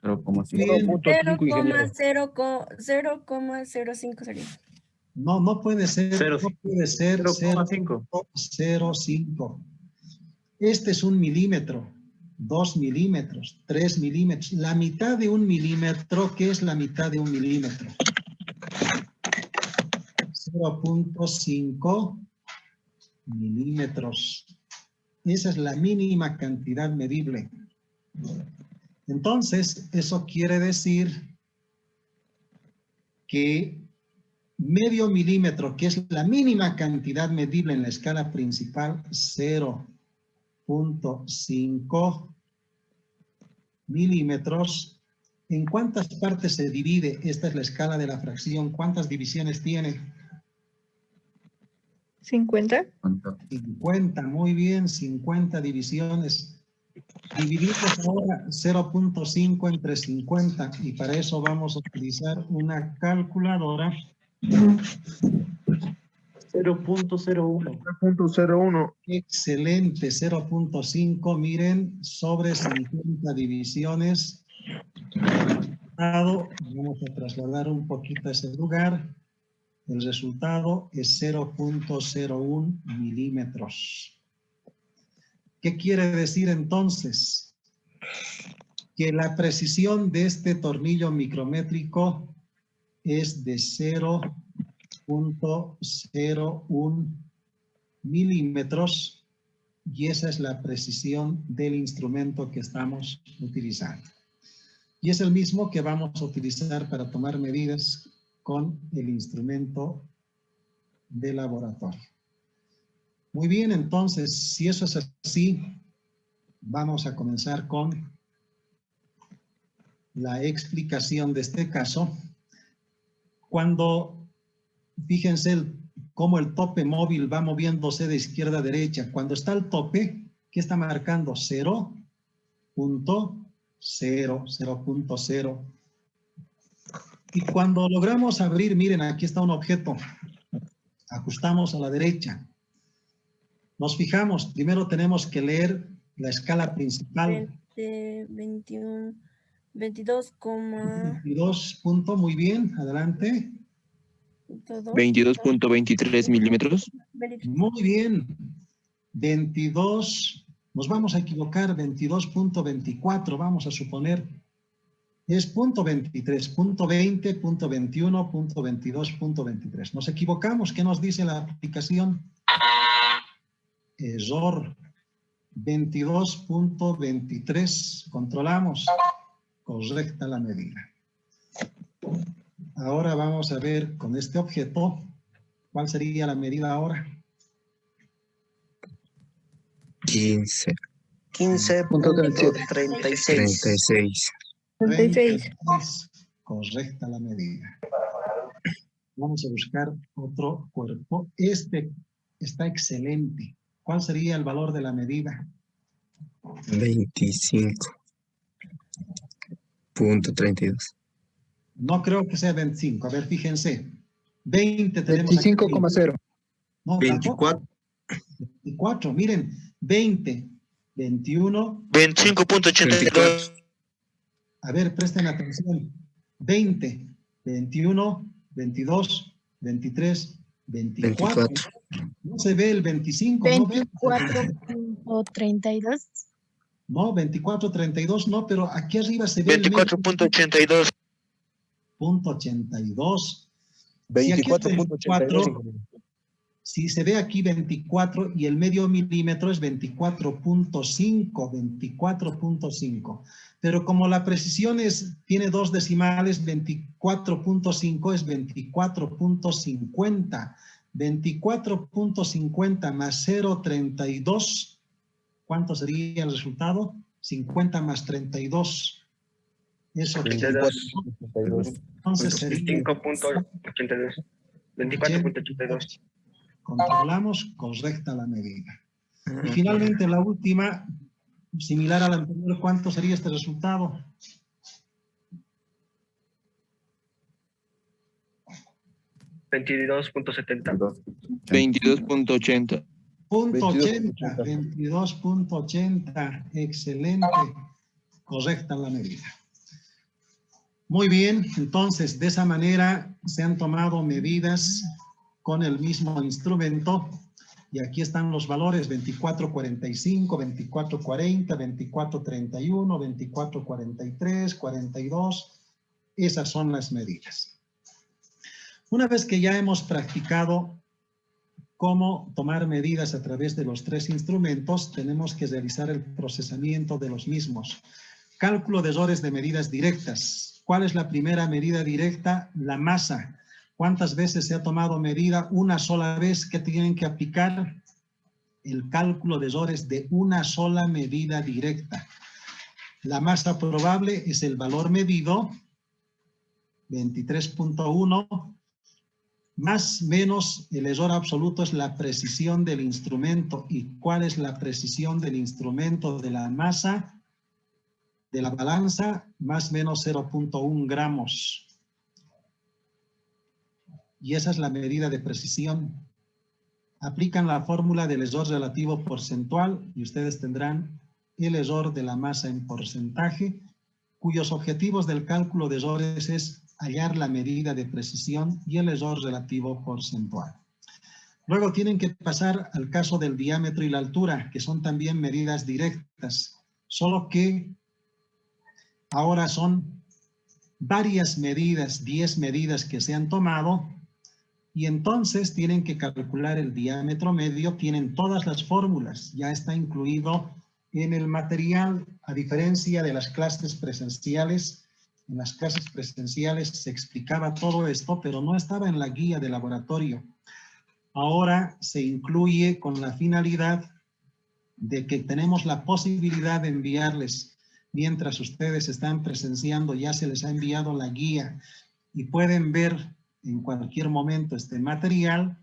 0,05 sería. No puede ser. 0,5. No puede ser 0,05. Este es 1 milímetro, 2 milímetros, 3 milímetros. La mitad de 1 milímetro, ¿qué es la mitad de 1 milímetro? 0.5 milímetros. Esa es la mínima cantidad medible. Entonces, eso quiere decir que medio milímetro, que es la mínima cantidad medible en la escala principal, 0.5 milímetros. ¿En cuántas partes se divide? Esta es la escala de la fracción. ¿Cuántas divisiones tiene? 50. 50, muy bien, 50 divisiones. Dividimos ahora 0.5 entre 50 y para eso vamos a utilizar una calculadora. 0.01. Excelente, 0.5, miren, sobre 50 divisiones. Vamos a trasladar un poquito a ese lugar. El resultado es 0.01 milímetros. ¿Qué quiere decir entonces? Que la precisión de este tornillo micrométrico es de 0.01 milímetros y esa es la precisión del instrumento que estamos utilizando. Y es el mismo que vamos a utilizar para tomar medidas con el instrumento de laboratorio. Muy bien, entonces, si eso es así, vamos a comenzar con la explicación de este caso. Cuando, fíjense cómo el tope móvil va moviéndose de izquierda a derecha. Cuando está el tope, ¿qué está marcando? 0.0, 0.0. Y cuando logramos abrir, miren, aquí está un objeto. Ajustamos a la derecha. Nos fijamos, primero tenemos que leer la escala principal. 22, 22, 22 punto, muy bien, adelante. 22.23 milímetros. Muy bien. 22, nos vamos a equivocar, 22.24, vamos a suponer. Es punto 23, punto 20, punto 21, punto 22, punto 23. Nos equivocamos. ¿Qué nos dice la aplicación? Error 22.23. Controlamos. Correcta la medida. Ahora vamos a ver con este objeto, ¿cuál sería la medida ahora? 15. 15.36. 36. 36. Correcta la medida. Vamos a buscar otro cuerpo. Este está excelente. ¿Cuál sería el valor de la medida? 25.32. No creo que sea 25. A ver, fíjense. 20 tenemos aquí. 25,0. No, 24. 24. Miren, 20, 21. 25.82. A ver, presten atención. 20, 21, 22, 23, 24. 24. No se ve el 25, ¿no ve? 24.32. No, 24, 32, no, pero aquí arriba se ve el 24.82. punto 82. Si aquí es 24, si se ve aquí 24 y el medio milímetro es 24.5, 24.5. Pero como la precisión tiene dos decimales, 24.5 es 24.50. 24.50 más 0.32, ¿cuánto sería el resultado? 50 más 32. Eso 32. entonces sería 5.82. 24.82. Controlamos, correcta la medida. Y finalmente la última, similar a la anterior, ¿cuánto sería este resultado? $22.70. 22.80. Punto 80, 22.80, excelente, correcta la medida. Muy bien, entonces de esa manera se han tomado medidas con el mismo instrumento y aquí están los valores 24.45, 24.40, 24.31, 24.43, 42, esas son las medidas. Una vez que ya hemos practicado cómo tomar medidas a través de los tres instrumentos, tenemos que realizar el procesamiento de los mismos. Cálculo de errores de medidas directas. ¿Cuál es la primera medida directa? La masa. ¿Cuántas veces se ha tomado medida? Una sola vez. ¿Qué tienen que aplicar? El cálculo de errores de una sola medida directa. La masa probable es el valor medido, 23.1, más menos el error absoluto es la precisión del instrumento. ¿Y cuál es la precisión del instrumento de la masa? De la balanza, más menos 0.1 gramos. Y esa es la medida de precisión. Aplican la fórmula del error relativo porcentual y ustedes tendrán el error de la masa en porcentaje, cuyos objetivos del cálculo de errores es hallar la medida de precisión y el error relativo porcentual. Luego tienen que pasar al caso del diámetro y la altura, que son también medidas directas, solo que ahora son varias medidas, 10 medidas que se han tomado, y entonces tienen que calcular el diámetro medio, tienen todas las fórmulas, ya está incluido en el material, a diferencia de las clases presenciales. En las clases presenciales se explicaba todo esto, pero no estaba en la guía de laboratorio. Ahora se incluye con la finalidad de que tenemos la posibilidad de enviarles, mientras ustedes están presenciando, ya se les ha enviado la guía y pueden ver en cualquier momento este material.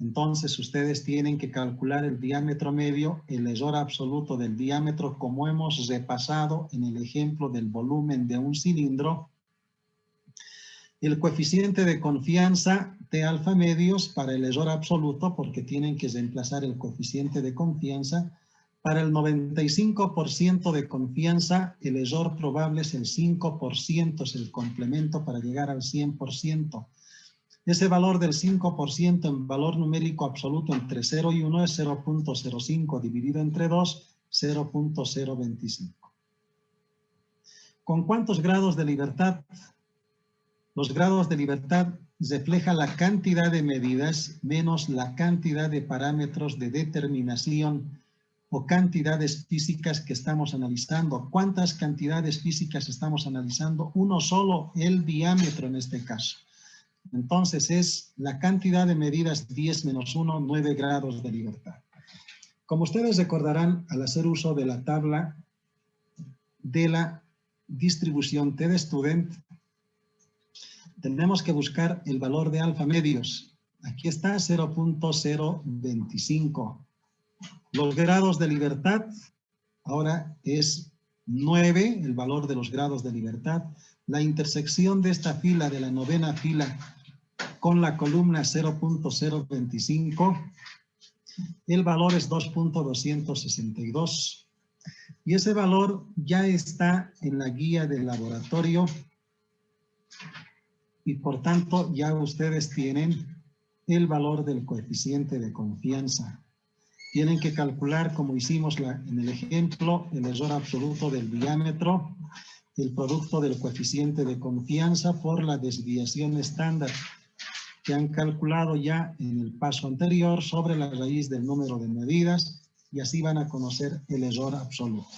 Entonces ustedes tienen que calcular el diámetro medio, el error absoluto del diámetro, como hemos repasado en el ejemplo del volumen de un cilindro, el coeficiente de confianza T alfa medios para el error absoluto, porque tienen que reemplazar el coeficiente de confianza. Para el 95% de confianza, el error probable es el 5%, es el complemento para llegar al 100%. Ese valor del 5% en valor numérico absoluto entre 0 y 1 es 0.05, dividido entre 2, 0.025. ¿Con cuántos grados de libertad? Los grados de libertad refleja la cantidad de medidas menos la cantidad de parámetros de determinación o cantidades físicas que estamos analizando. ¿Cuántas cantidades físicas estamos analizando? Uno solo, el diámetro en este caso. Entonces es la cantidad de medidas 10 menos 1, 9 grados de libertad. Como ustedes recordarán, al hacer uso de la tabla de la distribución TDStudent, tenemos que buscar el valor de alfa medios. Aquí está 0.025. Los grados de libertad ahora es 9, el valor de los grados de libertad. La intersección de esta fila, de la novena fila, con la columna 0.025, el valor es 2.262. Y ese valor ya está en la guía del laboratorio y por tanto ya ustedes tienen el valor del coeficiente de confianza. Tienen que calcular, como hicimos en el ejemplo, el error absoluto del diámetro, el producto del coeficiente de confianza por la desviación estándar que han calculado ya en el paso anterior sobre la raíz del número de medidas, y así van a conocer el error absoluto.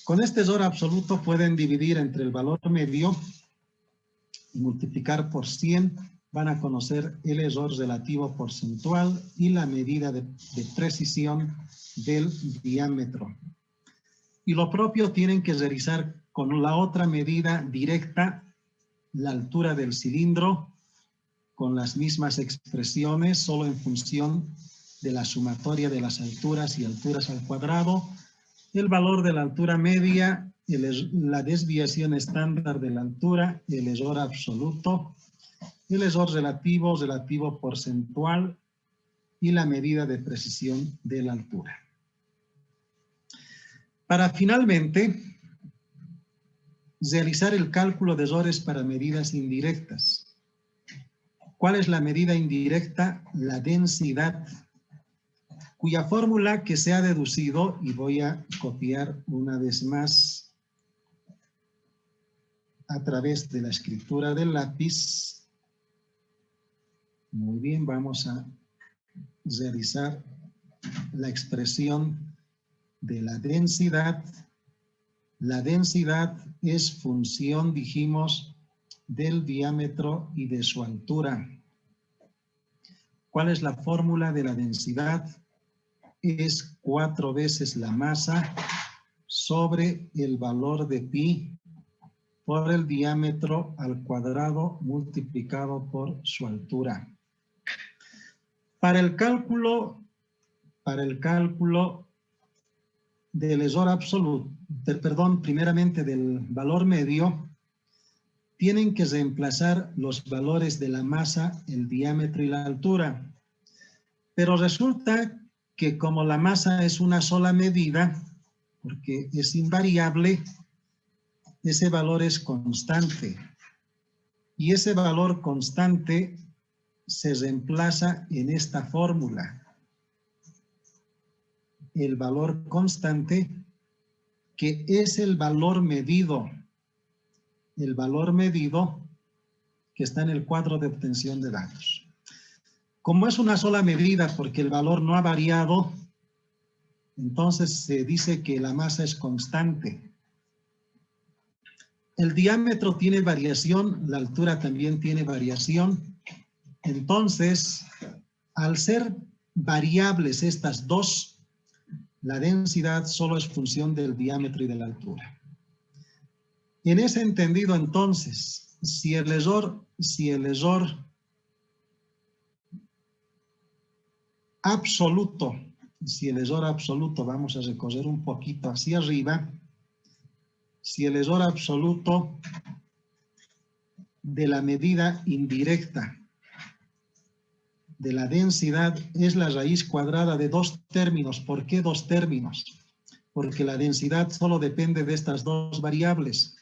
Con este error absoluto pueden dividir entre el valor medio y multiplicar por 100, van a conocer el error relativo porcentual y la medida de precisión del diámetro. Y lo propio tienen que realizar con la otra medida directa, la altura del cilindro, con las mismas expresiones, solo en función de la sumatoria de las alturas y alturas al cuadrado, el valor de la altura media, la desviación estándar de la altura, el error absoluto, el error relativo porcentual y la medida de precisión de la altura. Para finalmente realizar el cálculo de errores para medidas indirectas. ¿Cuál es la medida indirecta? La densidad, cuya fórmula que se ha deducido, y voy a copiar una vez más a través de la escritura del lápiz. Muy bien, vamos a realizar la expresión de la densidad. La densidad es función, dijimos, del diámetro y de su altura. ¿Cuál es la fórmula de la densidad? Es 4 veces la masa sobre el valor de pi por el diámetro al cuadrado multiplicado por su altura. Para el cálculo del error absoluto, primeramente del valor medio, tienen que reemplazar los valores de la masa, el diámetro y la altura. Pero resulta que como la masa es una sola medida, porque es invariable, ese valor es constante. Y ese valor constante se reemplaza en esta fórmula. El valor constante, que es el valor medido que está en el cuadro de obtención de datos. Como es una sola medida porque el valor no ha variado, entonces se dice que la masa es constante. El diámetro tiene variación, la altura también tiene variación. Entonces, al ser variables estas dos, la densidad solo es función del diámetro y de la altura. En ese entendido, entonces, si el error absoluto, vamos a recorrer un poquito hacia arriba, si el error absoluto de la medida indirecta de la densidad es la raíz cuadrada de dos términos. ¿Por qué dos términos? Porque la densidad solo depende de estas dos variables.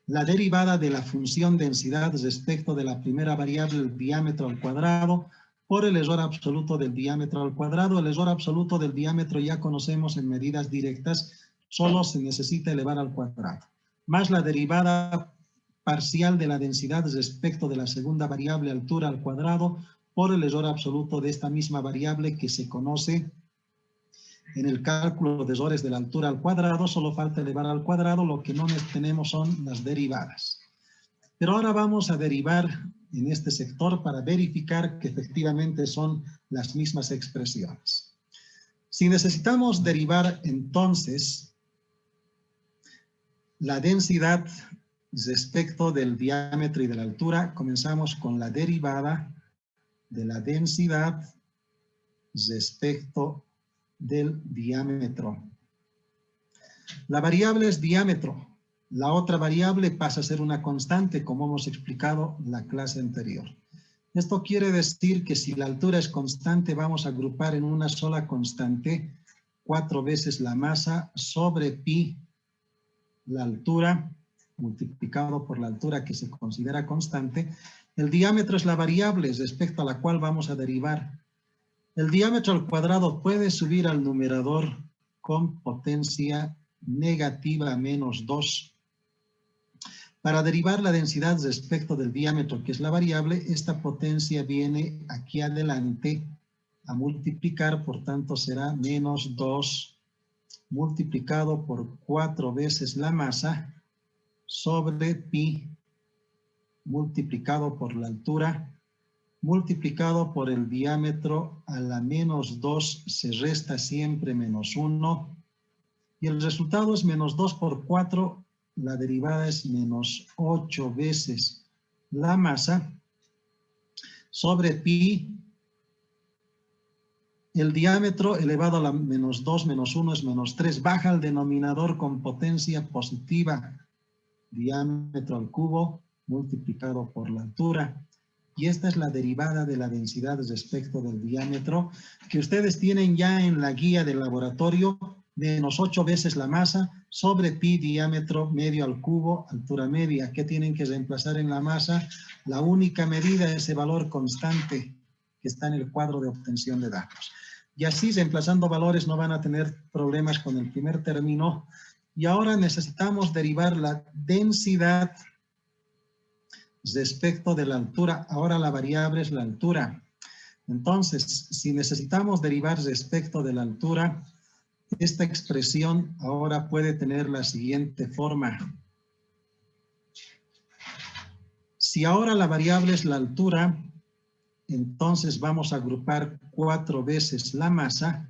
La derivada de la función densidad respecto de la primera variable, el diámetro al cuadrado, por el error absoluto del diámetro al cuadrado. El error absoluto del diámetro ya conocemos en medidas directas solo se necesita elevar al cuadrado, más la derivada parcial de la densidad respecto de la segunda variable altura al cuadrado por el error absoluto de esta misma variable que se conoce en el cálculo de errores de la altura al cuadrado. Solo falta elevar al cuadrado, lo que no tenemos son las derivadas. Pero ahora vamos a derivar en este sector para verificar que efectivamente son las mismas expresiones. Si necesitamos derivar entonces la densidad respecto del diámetro y de la altura, comenzamos con la derivada de la densidad respecto del diámetro. La variable es diámetro. La otra variable pasa a ser una constante, como hemos explicado en la clase anterior. Esto quiere decir que si la altura es constante, vamos a agrupar en una sola constante 4 veces la masa sobre pi, la altura, multiplicado por la altura que se considera constante. El diámetro es la variable respecto a la cual vamos a derivar. El diámetro al cuadrado puede subir al numerador con potencia negativa menos 2. Para derivar la densidad respecto del diámetro, que es la variable, esta potencia viene aquí adelante a multiplicar, por tanto será menos 2 multiplicado por 4 veces la masa sobre pi multiplicado por la altura multiplicado por el diámetro. A la menos 2 se resta siempre menos 1 y el resultado es menos 2 por 4. La derivada es menos 8 veces la masa sobre pi. El diámetro elevado a la menos 2 menos 1 es menos 3. Baja al denominador con potencia positiva. Diámetro al cubo multiplicado por la altura. Y esta es la derivada de la densidad respecto del diámetro que ustedes tienen ya en la guía del laboratorio. Menos 8 veces la masa sobre pi, diámetro medio al cubo, altura media. ¿Qué tienen que reemplazar en la masa? La única medida, ese valor constante que está en el cuadro de obtención de datos. Y así, reemplazando valores, no van a tener problemas con el primer término. Y ahora necesitamos derivar la densidad respecto de la altura. Ahora la variable es la altura. Entonces, si necesitamos derivar respecto de la altura, esta expresión ahora puede tener la siguiente forma. Si ahora la variable es la altura, entonces vamos a agrupar 4 veces la masa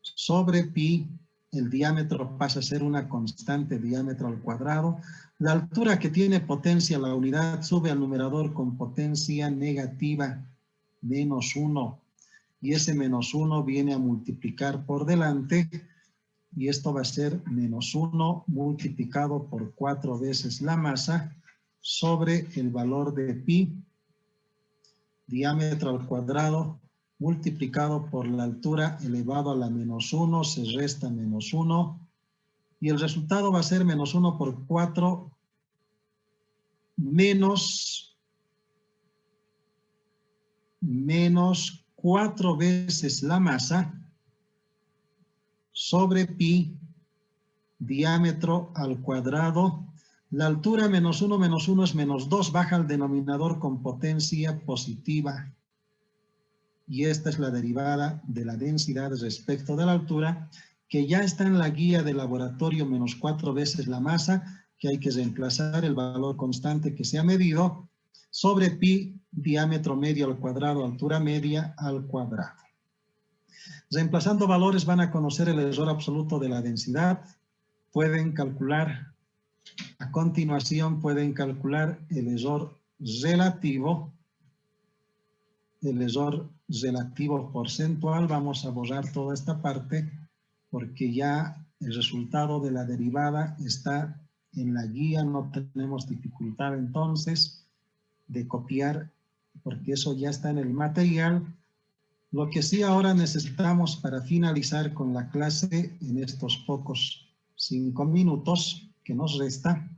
sobre pi. El diámetro pasa a ser una constante, diámetro al cuadrado. La altura que tiene potencia, la unidad, sube al numerador con potencia negativa, menos 1. Y ese menos 1 viene a multiplicar por delante. Y esto va a ser menos 1 multiplicado por 4 veces la masa sobre el valor de pi, diámetro al cuadrado, multiplicado por la altura elevado a la menos 1, se resta menos 1, y el resultado va a ser menos 1 por 4 menos 4 veces la masa sobre pi, diámetro al cuadrado. La altura menos 1 es menos 2, baja al denominador con potencia positiva. Y esta es la derivada de la densidad respecto de la altura, que ya está en la guía del laboratorio, menos 4 veces la masa, que hay que reemplazar el valor constante que se ha medido, sobre pi, diámetro medio al cuadrado, altura media al cuadrado. Reemplazando valores van a conocer el error absoluto de la densidad. Pueden calcular, a continuación pueden calcular el error relativo. El error relativo porcentual. Vamos a borrar toda esta parte porque ya el resultado de la derivada está en la guía. No tenemos dificultad entonces de copiar porque eso ya está en el material. Lo que sí ahora necesitamos para finalizar con la clase en estos pocos 5 minutos que nos resta,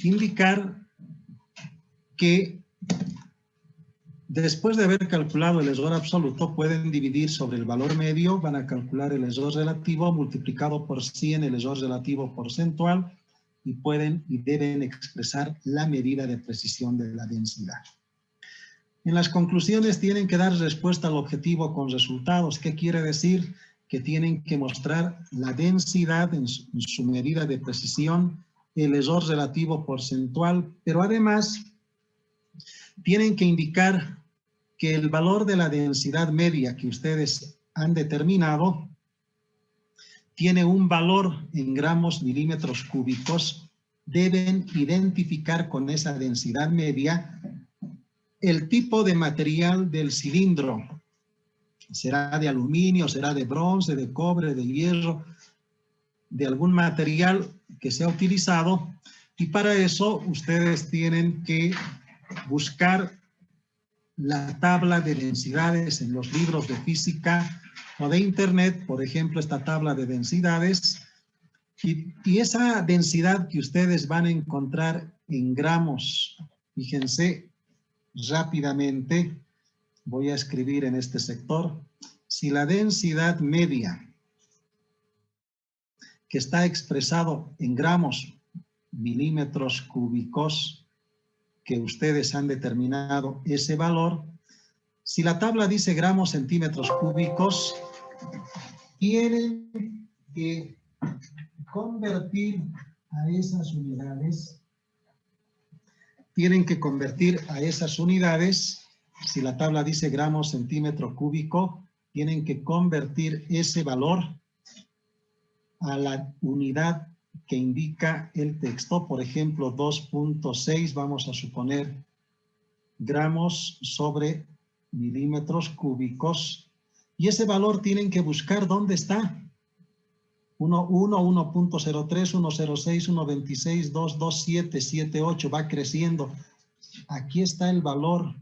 indicar que Después de haber calculado el error absoluto, pueden dividir sobre el valor medio, van a calcular el error relativo multiplicado por 100, el error relativo porcentual, y pueden y deben expresar la medida de precisión de la densidad. En las conclusiones tienen que dar respuesta al objetivo con resultados. ¿Qué quiere decir? Que tienen que mostrar la densidad en su medida de precisión, el error relativo porcentual, pero además tienen que indicar que el valor de la densidad media que ustedes han determinado tiene un valor en gramos milímetros cúbicos. Deben identificar con esa densidad media el tipo de material del cilindro. Será de aluminio, será de bronce, de cobre, de hierro, de algún material que sea utilizado. Y para eso ustedes tienen que buscar la tabla de densidades en los libros de física o de internet, por ejemplo, esta tabla de densidades. Y esa densidad que ustedes van a encontrar en gramos, fíjense rápidamente, voy a escribir en este sector, si la densidad media que está expresado en gramos milímetros cúbicos, que ustedes han determinado ese valor, si la tabla dice gramos centímetros cúbicos, tienen que convertir a esas unidades, si la tabla dice gramos centímetro cúbico, tienen que convertir ese valor a la unidad que indica el texto. Por ejemplo, 2.6, vamos a suponer gramos sobre milímetros cúbicos. Y ese valor tienen que buscar dónde está. 1.1, 1.03, 1.06, 1.26, 2.27, 7.8, va creciendo. Aquí está el valor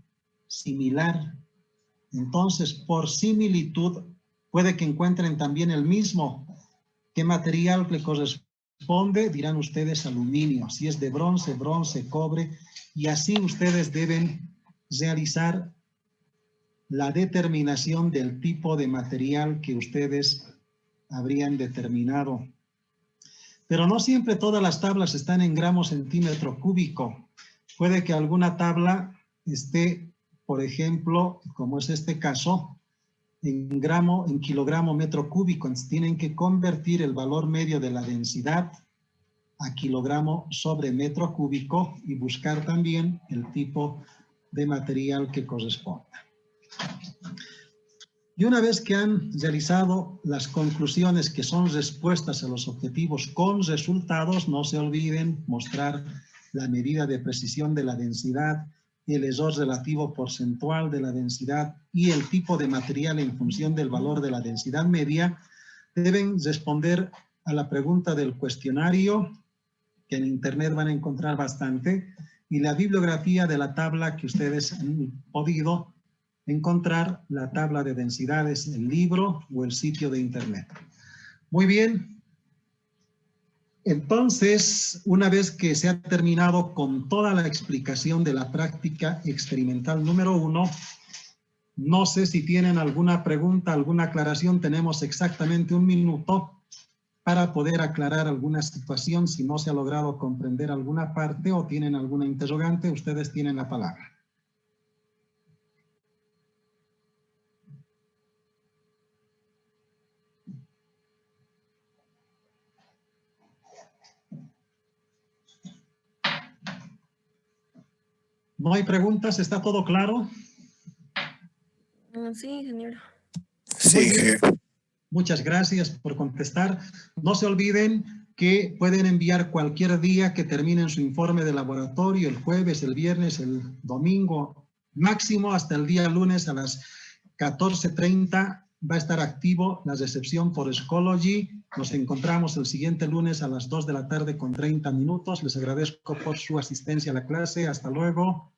similar. Entonces, por similitud, puede que encuentren también el mismo. ¿Qué material le corresponde? Dirán ustedes aluminio. Si es de bronce, bronce, cobre. Y así ustedes deben realizar la determinación del tipo de material que ustedes habrían determinado. Pero no siempre todas las tablas están en gramos centímetro cúbico. Puede que alguna tabla esté, por ejemplo, como es este caso, en kilogramo metro cúbico. Entonces tienen que convertir el valor medio de la densidad a kilogramo sobre metro cúbico y buscar también el tipo de material que corresponda. Y una vez que han realizado las conclusiones que son respuestas a los objetivos con resultados, no se olviden mostrar la medida de precisión de la densidad, el error relativo porcentual de la densidad y el tipo de material en función del valor de la densidad media. Deben responder a la pregunta del cuestionario, que en internet van a encontrar bastante, y la bibliografía de la tabla que ustedes han podido encontrar, la tabla de densidades, el libro o el sitio de internet. Muy bien. Entonces, una vez que se ha terminado con toda la explicación de la práctica experimental número 1, no sé si tienen alguna pregunta, alguna aclaración. Tenemos exactamente 1 minuto para poder aclarar alguna situación. Si no se ha logrado comprender alguna parte o tienen alguna interrogante, ustedes tienen la palabra. ¿No hay preguntas? ¿Está todo claro? Sí, señor. Sí. Muchas gracias por contestar. No se olviden que pueden enviar cualquier día que terminen su informe de laboratorio, el jueves, el viernes, el domingo, máximo hasta el día lunes a las 14:30 va a estar activo la recepción por Schoology. Nos encontramos el siguiente lunes a las 2 de la tarde con 30 minutos. Les agradezco por su asistencia a la clase. Hasta luego.